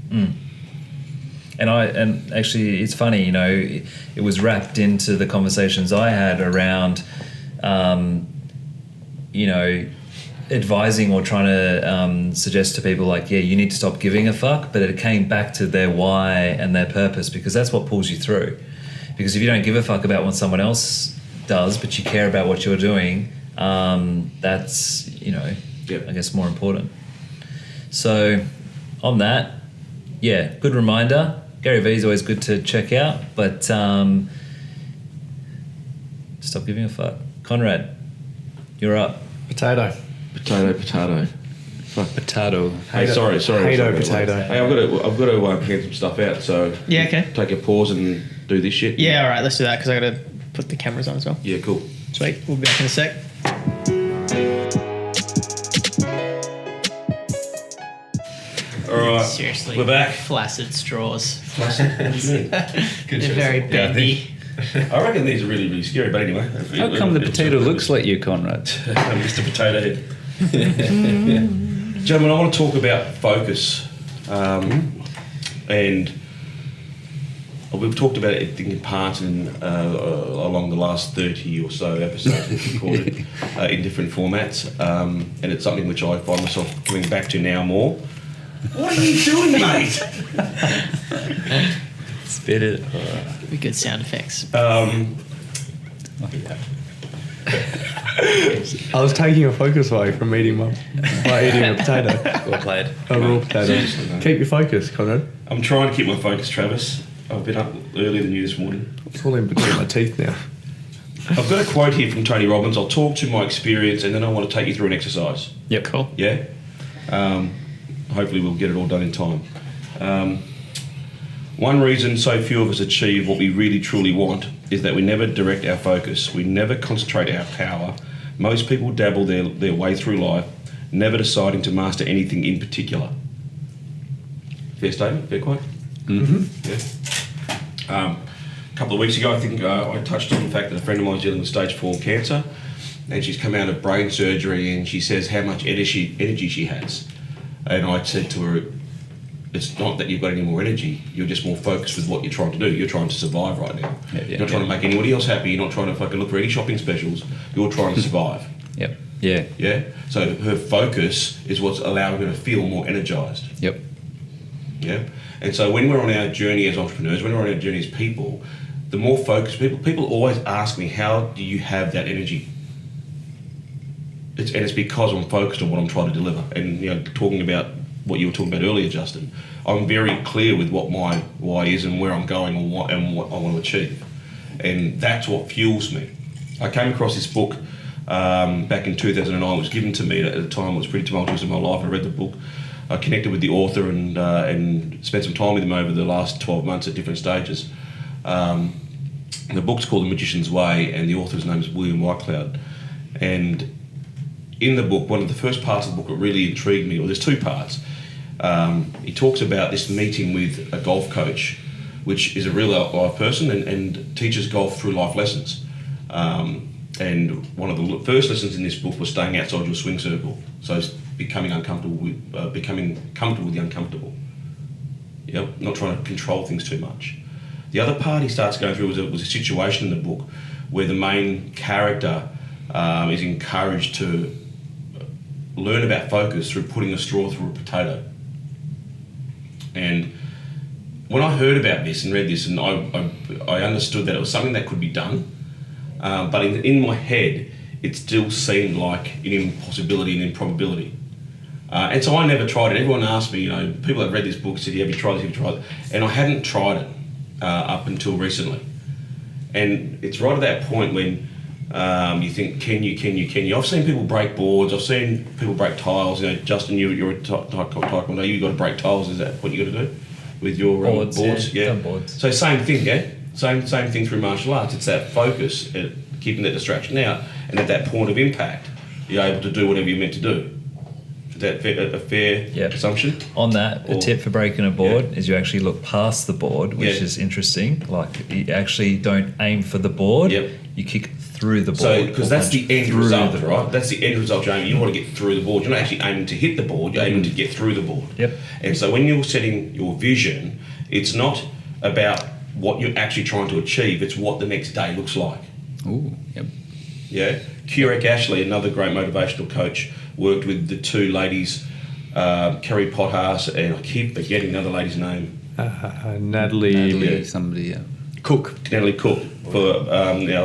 And actually, it's funny, you know, it was wrapped into the conversations I had around, you know, advising or trying to suggest to people like, you need to stop giving a fuck, but it came back to their why and their purpose, because that's what pulls you through. Because if you don't give a fuck about what someone else does, but you care about what you're doing, that's, you know, I guess more important. So on that, good reminder. Gary V is always good to check out, but stop giving a fuck. Conrad, you're up. Potato. Fuck. Potato. Hey, sorry. Hayto potato. Hey, I've got to hand some stuff out. So okay. Take a pause and do this shit. Yeah, all right, let's do that because I got to put the cameras on as well. Yeah, cool. Sweet, we'll be back in a sec. All right, Seriously, we're back. Flaccid straws. Good They're very bendy. I reckon these are really, really scary. But anyway, How come the potato looks like you, Conrad? Mr. Potato Head. Gentlemen, I want to talk about focus. And we've talked about it, I think, in part along the last 30 or so episodes we've recorded in different formats. And it's something which I find myself coming back to now more. What are you doing, mate? Spit it. Be good sound effects. I was taking your focus away from eating a potato. Well played. A raw potato. Keep your focus, Conrad. I'm trying to keep my focus, Travis. I've been up earlier than you this morning. It's all in between my teeth now. I've got a quote here from Tony Robbins. I'll talk to my experience and then I want to take you through an exercise. Yep, cool. Yeah? Hopefully we'll get it all done in time. One reason so few of us achieve what we really truly want is that we never direct our focus. We never concentrate our power. Most people dabble their way through life, never deciding to master anything in particular. Fair statement? Fair quote? Mm-hmm. Yeah. A couple of weeks ago, I think I touched on the fact that a friend of mine is dealing with stage 4 cancer, and she's come out of brain surgery, and she says how much energy she has. And I said to her, it's not that you've got any more energy, you're just more focused with what you're trying to do. You're trying to survive right now. You're not trying to make anybody else happy, you're not trying to fucking look for any shopping specials, you're trying to survive. Yep. Yeah. Yeah? So her focus is what's allowing her to feel more energised. Yep. Yeah? And so when we're on our journey as entrepreneurs, when we're on our journey as people, the more focused people always ask me, how do you have that energy? It's because I'm focused on what I'm trying to deliver. And talking about what you were talking about earlier, Justin, I'm very clear with what my why is and where I'm going and what I want to achieve. And that's what fuels me. I came across this book back in 2009. It was given to me at a time it was pretty tumultuous in my life. I read the book. I connected with the author and spent some time with him over the last 12 months at different stages. The book's called The Magician's Way, and the author's name is William Whitecloud. And in the book, one of the first parts of the book that really intrigued me, there's two parts. He talks about this meeting with a golf coach, which is a real life person and teaches golf through life lessons. And one of the first lessons in this book was staying outside your swing circle. So it's becoming comfortable with the uncomfortable. Yep, not trying to control things too much. The other part he starts going through was a situation in the book where the main character is encouraged to learn about focus through putting a straw through a potato. And when I heard about this and read this, and I understood that it was something that could be done, but in my head, it still seemed like an impossibility and improbability. And so I never tried it. Everyone asked me, people that read this book said, have you tried this, have you tried it? And I hadn't tried it up until recently. And it's right at that point when you think, can you? I've seen people break boards, I've seen people break tiles. Justin, you're a taekwondo, you've got to break tiles. Is that what you got to do with your boards? Yeah. Done boards. So same thing, yeah? Same thing through martial arts. It's that focus, keeping that distraction out, and at that point of impact, you're able to do whatever you're meant to do. Is that a fair assumption? On that, a tip for breaking a board is you actually look past the board, which is interesting. Like, you actually don't aim for the board, you kick through the board. So, because that's the end result, right? That's the end result, Jamie. You want to get through the board. You're not actually aiming to hit the board, you're aiming to get through the board. Yep. And so when you're setting your vision, it's not about what you're actually trying to achieve, it's what the next day looks like. Ooh, yep. Yeah. Kurek Ashley, another great motivational coach, worked with the two ladies, Kerry Pothas, and I keep forgetting the other lady's name. Natalie somebody, Cook. Natalie Cook, for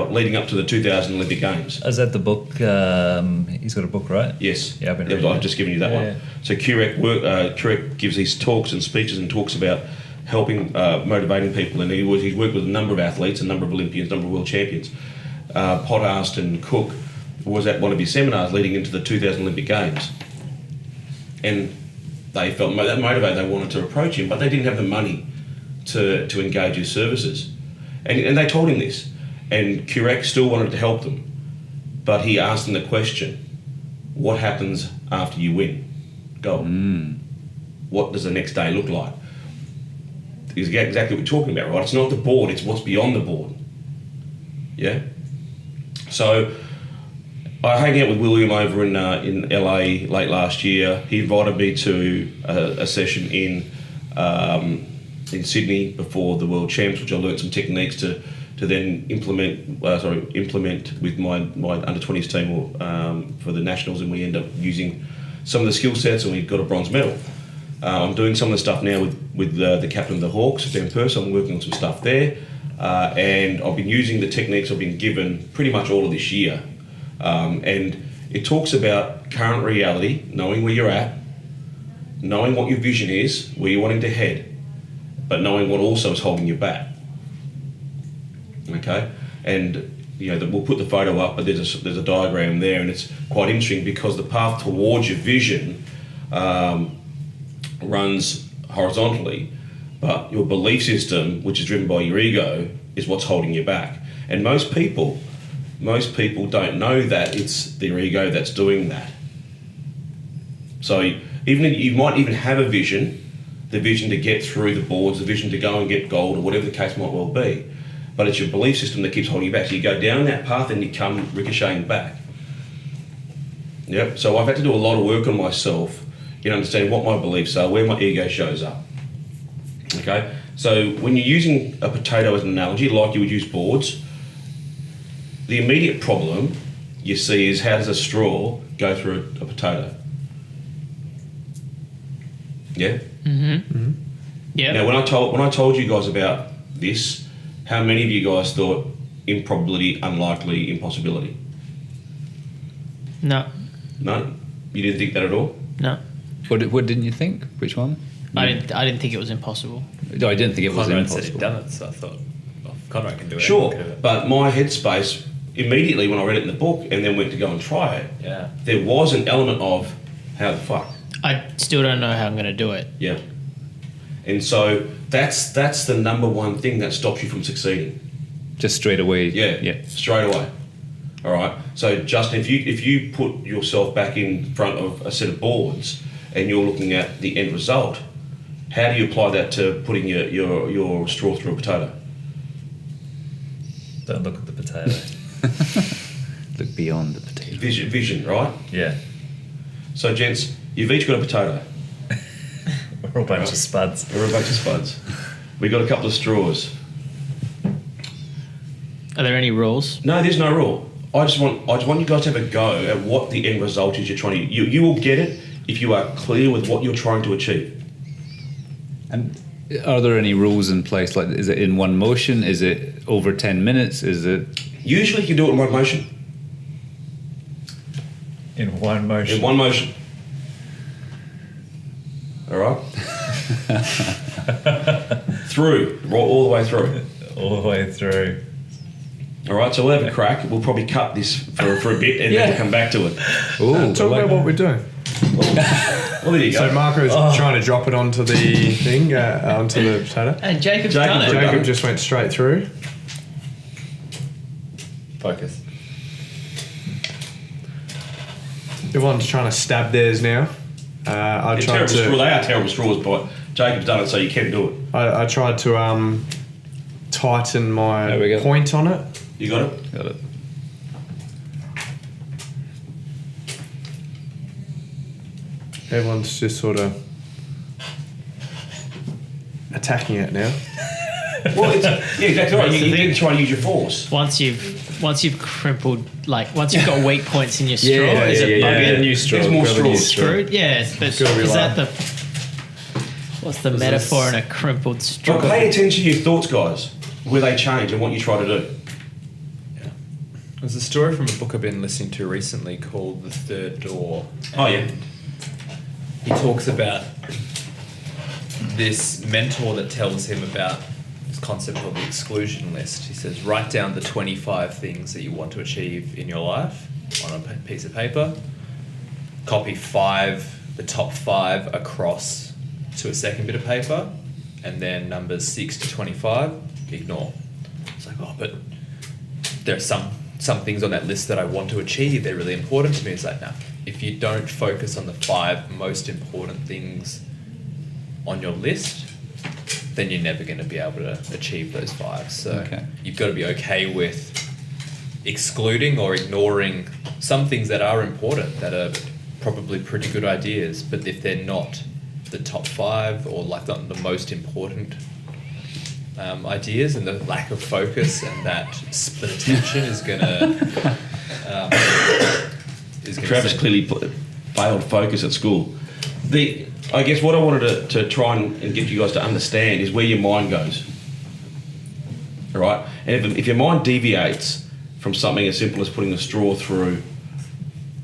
leading up to the 2000 Olympic Games. Is that the book? He's got a book, right? Yes. Yeah, I've just given you that one. Yeah. So Kurek gives these talks and speeches and talks about helping, motivating people, and he's worked with a number of athletes, a number of Olympians, a number of world champions. Pothast and Cook was at one of his seminars leading into the 2000 Olympic Games, and they felt that motivated. They wanted to approach him, but they didn't have the money to engage his services, and they told him this. And Kurek still wanted to help them, but he asked them the question: what happens after you win gold? What does the next day look like? It's exactly what we're talking about, right? It's not the board, it's what's beyond the board. Yeah? So I hung out with William over in LA late last year. He invited me to a session in Sydney before the World Champs, which I learnt some techniques to then implement with my under 20s team for the nationals, and we end up using some of the skill sets, and we got a bronze medal. I'm doing some of the stuff now with the captain of the Hawks, Ben Purse. I'm working on some stuff there, and I've been using the techniques I've been given pretty much all of this year. And it talks about current reality, knowing where you're at, knowing what your vision is, where you're wanting to head, but knowing what also is holding you back. Okay, and we'll put the photo up, but there's a diagram there, and it's quite interesting because the path towards your vision runs horizontally, but your belief system, which is driven by your ego, is what's holding you back. And most people don't know that it's their ego that's doing that. So even you might even have a vision, the vision to get through the boards, the vision to go and get gold, or whatever the case might well be, but it's your belief system that keeps holding you back. So you go down that path and you come ricocheting back. Yep. So I've had to do a lot of work on myself in understanding what my beliefs are, where my ego shows up. Okay. So when you're using a potato as an analogy, like you would use boards, the immediate problem you see is how does a straw go through a potato? Yeah. Mm-hmm. Yeah. Now, when I told you guys about this, how many of you guys thought improbability, unlikely, impossibility? No. No, you didn't think that at all. No. What didn't you think? Which one? I didn't think it was impossible. No, I didn't think it was Conrad said impossible. he'd done it, so I thought, well, Conrad can do it. Sure, he can do it. but my headspace immediately when I read it in the book and then went to go and try it, Yeah. there was an element of how the fuck. I still don't know how I'm going to do it. Yeah. And so that's the number one thing that stops you from succeeding. Just straight away. Yeah. Straight away. All right. So Justin, if you put yourself back in front of a set of boards and you're looking at the end result, how do you apply that to putting your straw through a potato? Don't look at the potato. Look beyond the potato. Vision, right? Yeah. So gents, you've each got a potato. We're a bunch of spuds. We're a bunch of spuds. We got a couple of straws. Are there any rules? No, there's no rule. I just want you guys to have a go at what the end result is you're trying to. You will get it if you are clear with what you're trying to achieve. And are there any rules in place? Like, is it in one motion? Is it over 10 minutes? Is it? Usually, you can do it in one motion. In one motion. In one motion. All right. Through, all the way through. All the way through. All right. So we'll have a crack. We'll probably cut this for a bit, and then we'll come back to it. Oh, Talk about what we're doing. Well, there you go. So Marco's trying to drop it onto the thing, onto the potato. And Jacob's done it. Jacob just went straight through. Focus. Everyone's trying to stab theirs now. I They're tried terrible straws. to. They are terrible straws, but Jacob's done it, so you can do it. I tried to tighten There we my go. point on it. You got it. Got it. Everyone's just sort of attacking it now. Well, yeah, exactly right. You need to try and use your force. Once you've crumpled, like once you've got weak points in your straw, Yeah, is it yeah. bugging New straw. There's more grab a new straws. straw. screwed? Yeah, but It's gotta be is that like- what's the metaphor in a crumpled straw? But pay attention to your thoughts, guys, where they change and what you try to do. There's a story from a book I've been listening to recently called The Third Door. Oh, yeah. And he talks about this mentor that tells him about this concept of the exclusion list. He says, write down the 25 things that you want to achieve in your life on a piece of paper. Copy the top 5 across to a second bit of paper, and then numbers 6 to 25, ignore. It's like, oh, but there are some things on that list that I want to achieve. They're really important to me. It's like, no, if you don't focus on the 5 most important things on your list, then you're never going to be able to achieve those 5. So Okay. you've got to be okay with excluding or ignoring some things that are important, that are probably pretty good ideas, but if they're not the top 5 or like not the most important ideas, and the lack of focus and that split attention is gonna Travis clearly failed focus at school. I guess what I wanted to try and get you guys to understand is where your mind goes. All right, and if your mind deviates from something as simple as putting a straw through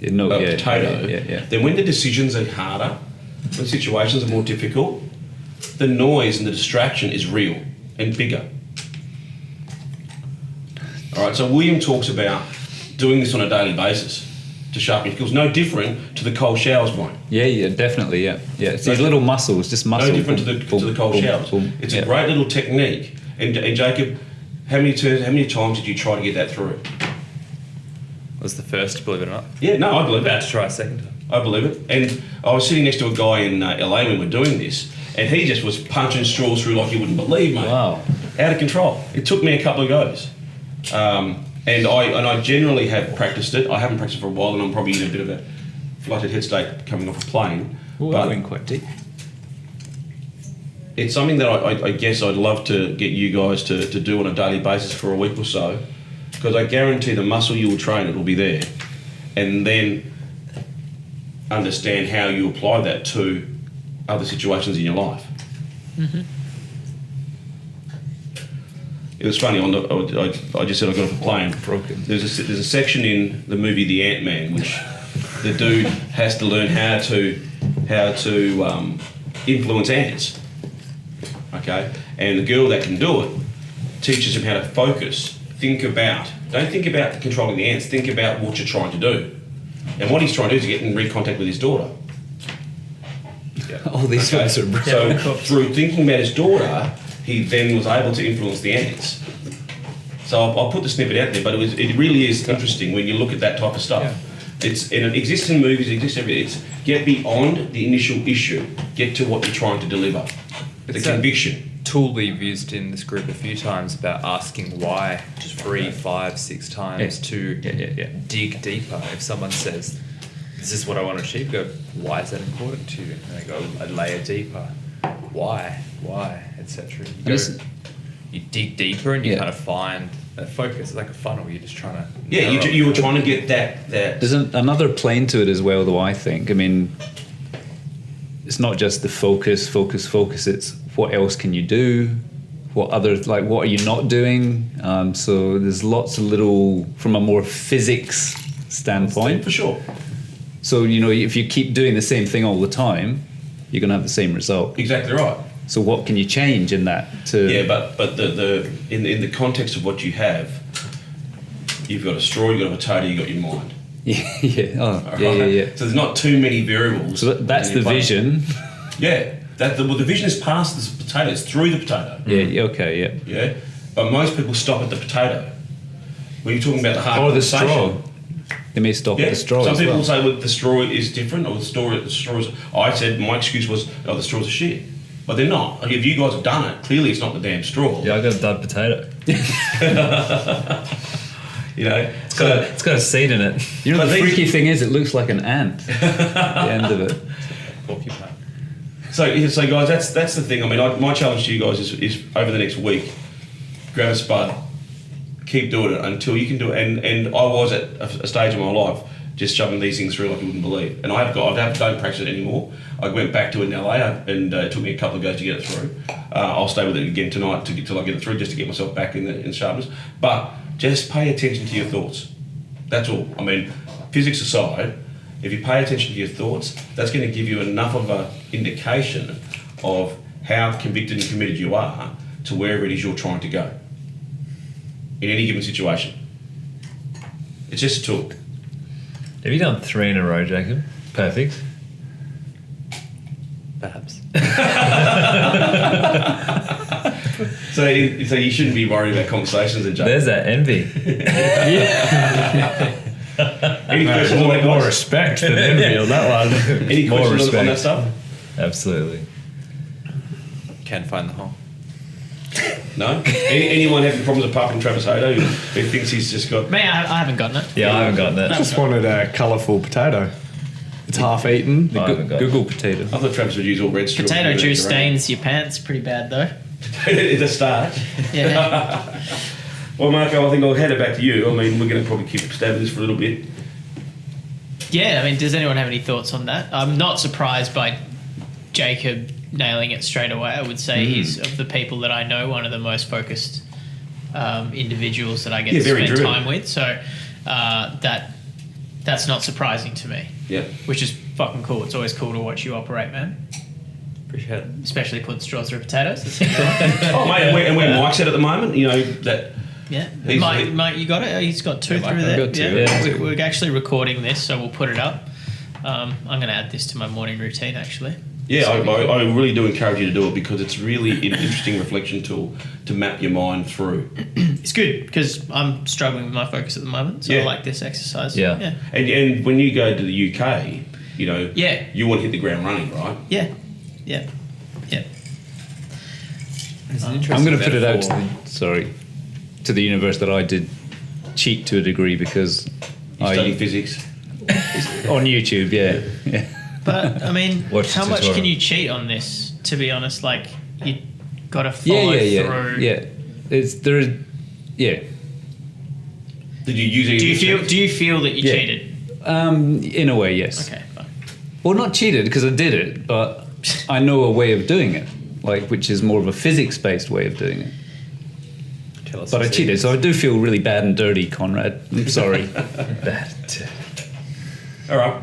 a potato, then when the decisions are harder, when situations are more difficult, the noise and the distraction is real and bigger. All right, so William talks about doing this on a daily basis to sharpen your skills. No different to the cold showers, Brian. Yeah, definitely, yeah. It's these little muscles, just muscle. No different to the cold showers. It's a great little technique. And Jacob, how many times did you try to get that through? Was the first, believe it or not. Yeah, no, I believe it. About to try a second time. I believe it. And I was sitting next to a guy in LA when we were doing this, and he just was punching straws through like you wouldn't believe, mate. Wow. Out of control. It took me a couple of goes. And I generally have practiced it. I haven't practiced it for a while, and I'm probably in a bit of a flustered head state coming off a plane. Ooh, but I went quite deep. it's something that I guess I'd love to get you guys to do on a daily basis for a week or so, because I guarantee the muscle you will train, it will be there. And then understand how you apply that to other situations in your life. Mm-hmm. It was funny. I just said I got off a plane. Broken. There's a section in the movie The Ant-Man which the dude has to learn how to influence ants. Okay, and the girl that can do it teaches him how to focus. Don't think about controlling the ants. Think about what you're trying to do. And what he's trying to do is get in recontact with his daughter. All these ones are brilliant. So through thinking about his daughter, he then was able to influence the ants. So I'll put the snippet out there, but it really is interesting when you look at that type of stuff. Yeah. It exists in movies, it exists everywhere. It's get beyond the initial issue, get to what you're trying to deliver. The conviction. Tool we've used in this group a few times about asking why 3, 5, 6 times to dig deeper. If someone says, this is what I want to achieve, go, why is that important to you? And they go, a layer deeper. Why, etc. You dig deeper and you kind of find a focus. It's like a funnel. You're just trying to... Yeah, you were trying to get that... There's another plane to it as well, though, I think. I mean, it's not just the focus. It's what else can you do? What are you not doing? So there's lots of little, from a more physics standpoint. For sure. So, if you keep doing the same thing all the time, you're going to have the same result. Exactly right. So what can you change in that? But in the context of what you have, you've got a straw, you've got a potato, you've got your mind. Yeah. So there's not too many variables. So that's the vision. Yeah. The vision is past the potato, it's through the potato. Yeah. But most people stop at the potato. When you're talking about the hard conversation. The straw. They may stop at the straw. Some people say, well, the straw is different, or the straw is... I said, my excuse was, the straws are shit. But they're not. Like, if you guys have done it, clearly it's not the damn straw. Yeah, I got a dud potato. It's got a seed in it. The freaky thing is, it looks like an ant at the end of it. Porcupine. So guys, that's the thing. I mean, my challenge to you guys is over the next week, grab a spud, keep doing it until you can do it. And I was at a stage in my life just shoving these things through like you wouldn't believe. And I don't practice it anymore. I went back to it in LA, and it took me a couple of goes to get it through. I'll stay with it again tonight till I get it through, just to get myself back in sharpness. But just pay attention to your thoughts. That's all. I mean, physics aside, if you pay attention to your thoughts, that's going to give you enough of an indication of how convicted and committed you are to wherever it is you're trying to go in any given situation. It's just a tool. Have you done 3 in a row, Jacob? Perfect. Perhaps. So you shouldn't be worried about conversations and Jacob. There's that envy. Any questions on that, More guys? respect than envy on that one. Any More questions on that respect. stuff? Absolutely. Can find the hole. No? Anyone having problems apart from Travis Hayto who thinks he's just got... Me, I haven't gotten it. Yeah, I haven't gotten I it. just wanted a colourful potato. It's half eaten. I haven't got it. Google potato. I thought Travis would use all red straw. Potato to do juice that stains your pants pretty bad though. It's a start. Yeah. Well, Marco, I think I'll hand it back to you. I mean, we're going to probably keep stabbing this for a little bit. Yeah, I mean, does anyone have any thoughts on that? I'm not surprised by Jacob nailing it straight away. I would say he's, of the people that I know, one of the most focused individuals that I get to very spend driven. time with. So that's not surprising to me. Yeah. Which is fucking cool. It's always cool to watch you operate, man. Appreciate it. Especially putting straws through potatoes. That's cool. Oh, mate, and where Mike's at the moment, you know, that... Yeah, He's- Mike, you got it. He's got two Mike, through I've there. got two, Yeah, yeah. we're actually recording this, so we'll put it up. I'm going to add this to my morning routine, actually. Yeah, I really do encourage you to do it because it's really an interesting reflection tool to map your mind through. It's good because I'm struggling with my focus at the moment, so I Yeah. like this exercise. Yeah. And when you go to the UK, you know, Yeah. you want to hit the ground running, right? Yeah. Yeah. Yeah. It's an I'm interesting going to put it out metaphor. to the universe that I did cheat to a degree because You study physics. on YouTube, yeah. But, I mean, Watch the how much tutorial. can you cheat on this, to be honest? Like, you got to follow through. Yeah. Yeah. Did you use it? Do you feel that you Yeah. cheated? In a way, yes. Okay, fine. Well, not cheated because I did it, but I know a way of doing it, like which is more of a physics-based way of doing it. Tell us But I your cheated, so I do feel really bad and dirty, Conrad. I'm sorry. All right.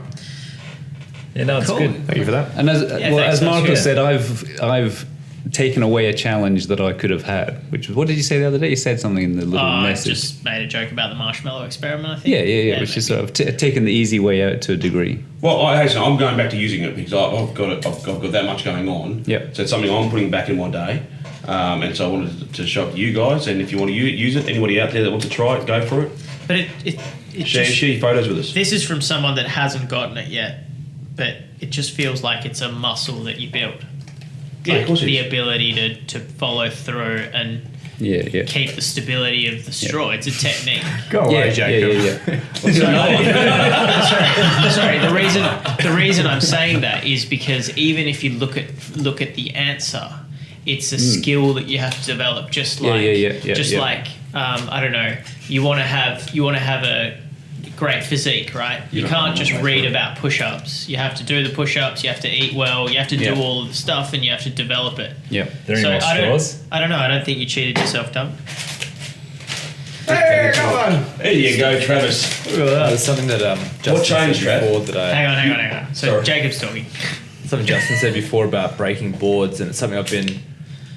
Yeah, no, it's Cool. good. Thank you for that. And as thanks, as that's Marco good. said, I've taken away a challenge that I could have had. Which was, what did you say the other day? You said something in the little I message. just made a joke about the marshmallow experiment, I think. Yeah. Which is sort of taken the easy way out to a degree. Well, I'm going back to using it because I've got that much going on. Yep. So it's something I'm putting back in my day. And so I wanted to show it to you guys. And if you want to use it, anybody out there that wants to try it, go for it. But it Share your photos with us. this is from someone that hasn't gotten it yet, but it just feels like it's a muscle that you build. Yeah, of course it the is. ability to follow through and Yeah. keep the stability of the straw. It's a technique. Go away, Jacob. Sorry. The reason I'm saying that is because even if you look at the answer, it's a skill that you have to develop. Just like like I don't know, you want to have a great physique, right? You can't just read about push-ups. You have to do the push-ups. You have to eat well. You have to do all of the stuff, and you have to develop it. Yeah. There any more straws? I don't know. I don't think you cheated yourself, Doug. Hey, come on. There you go, Travis. There's something that Justin changed, said Trav? before that I Hang on. So Sorry. Jacob's talking. something Justin said before about breaking boards, and it's something I've been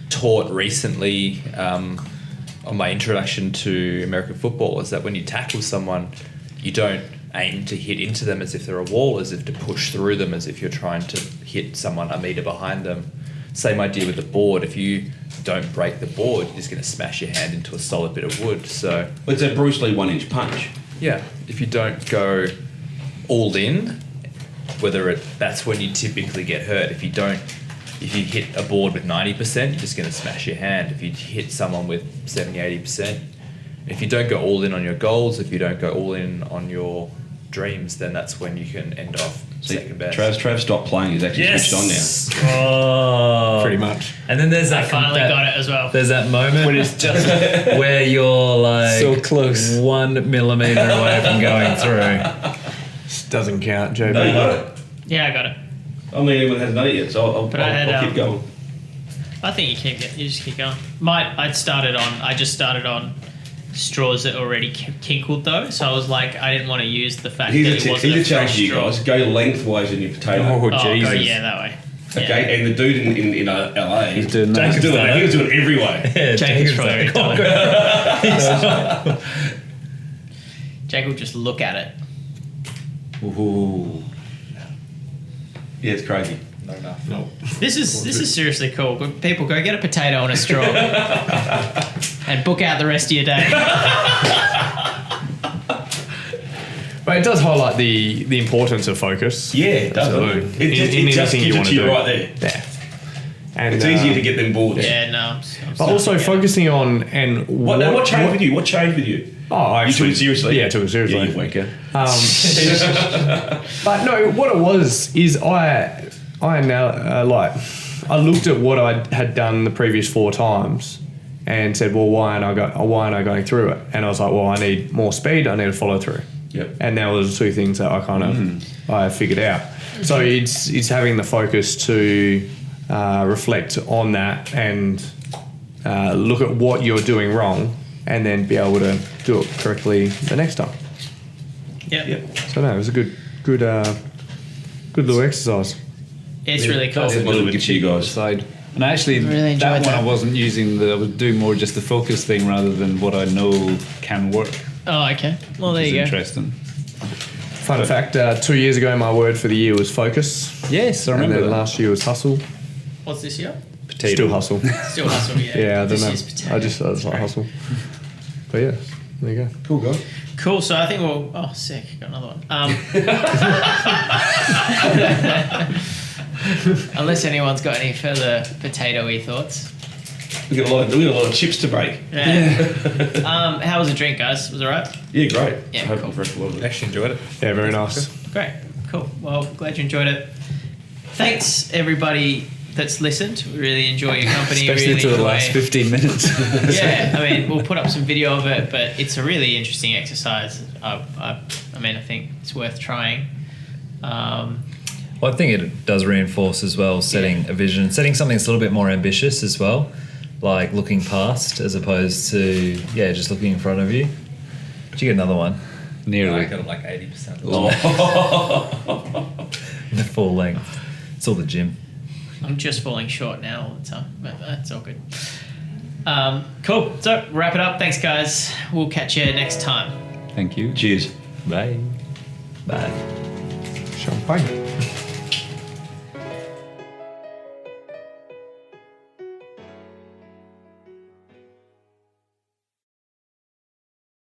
taught recently on my introduction to American football, is that when you tackle someone, you don't aim to hit into them as if they're a wall, as if to push through them, as if you're trying to hit someone a metre behind them. Same idea with the board. If you don't break the board, you're just going to smash your hand into a solid bit of wood. So It's a Bruce Lee 1-inch punch. yeah, if you don't go all in, that's when you typically get hurt. If you hit a board with 90%, you're just going to smash your hand. If you hit someone with 70-80%, if you don't go all in on your goals, if you don't go all in on your dreams, then that's when you can end off second best. Trav stopped playing. He's actually switched on now. Oh, Pretty much. And then there's I that finally got it as well. There's that moment when it's just where you're like So close. 1 millimeter away from going through. This doesn't count, JB. No, you got it. Yeah, I got it. I mean, anyone hasn't done it yet, so I'll keep going. I think you just keep going. I just started on straws that already kinkled though, so I was like, I didn't want to use the fact that it wasn't Here's a a challenge fresh to you straw. guys. Go lengthwise in your potato. Oh, Oh, Jesus. go that way. Okay, and the dude in LA, He's doing that. Jacob's doing it. He was doing it every way. Yeah, Jacob's Jacob's probably like, done it. Jake will just look at it. Ooh. Yeah, it's crazy. No. This is seriously cool. People, go get a potato and a straw and book out the rest of your day. But it does highlight the importance of focus. Yeah, it does. Absolutely. It just In gives anything it you to wanna you do. right there. Yeah. And It's easier to get them boards. Yeah, no. but also focusing on and What changed with you? What changed with you? Oh, I You took it seriously? Yeah, I took it seriously. Yeah, you wanker. But no, what it was is I now I looked at what I had done the previous 4 times and said, well, why aren't I going through it? And I was like, well, I need more speed. I need to follow through. Yep. And that was 2 things that I kind of I figured out. So it's having the focus to reflect on that and look at what you're doing wrong, and then be able to do it correctly the next time. Yep. So no, it was a good little exercise. It's really cool. That's a little bit to you guys. Side. And actually, Really enjoyed that one that. I wasn't using. I was doing more just the focus thing rather than what I know can work. Oh, okay. Well, there Which is you go. interesting. Fun fact: 2 years ago, my word for the year was focus. Yes, I And remember then that. last year was hustle. What's this year? Potato. Still hustle. Still hustle, yeah. Yeah, I don't This know. year's potato. I just like hustle. But yeah, there you go. Cool, guys. Cool. So I think we'll. Oh, sick. Got another one. Unless anyone's got any further potato-y thoughts. We got a lot of chips to break. Yeah. How was the drink, guys? Was it alright? Yeah, great. Yeah, I hope cool. I've read a lot of it. Actually enjoyed it. Yeah, very nice. Great. Cool. Well, glad you enjoyed it. Thanks, everybody that's listened. We really enjoy your company. Especially really to the enjoy- last 15 minutes. Yeah, I mean, we'll put up some video of it, but it's a really interesting exercise. I mean, I think it's worth trying. Well, I think it does reinforce as well setting a vision, setting something that's a little bit more ambitious as well, like looking past as opposed to just looking in front of you. Did you get another one? I Nearly. got it like 80%. The full length. It's all the gym. I'm just falling short now all the time, but that's all good. Cool. So, wrap it up. Thanks, guys. We'll catch you next time. Thank you. Cheers. Bye. Bye. Champagne.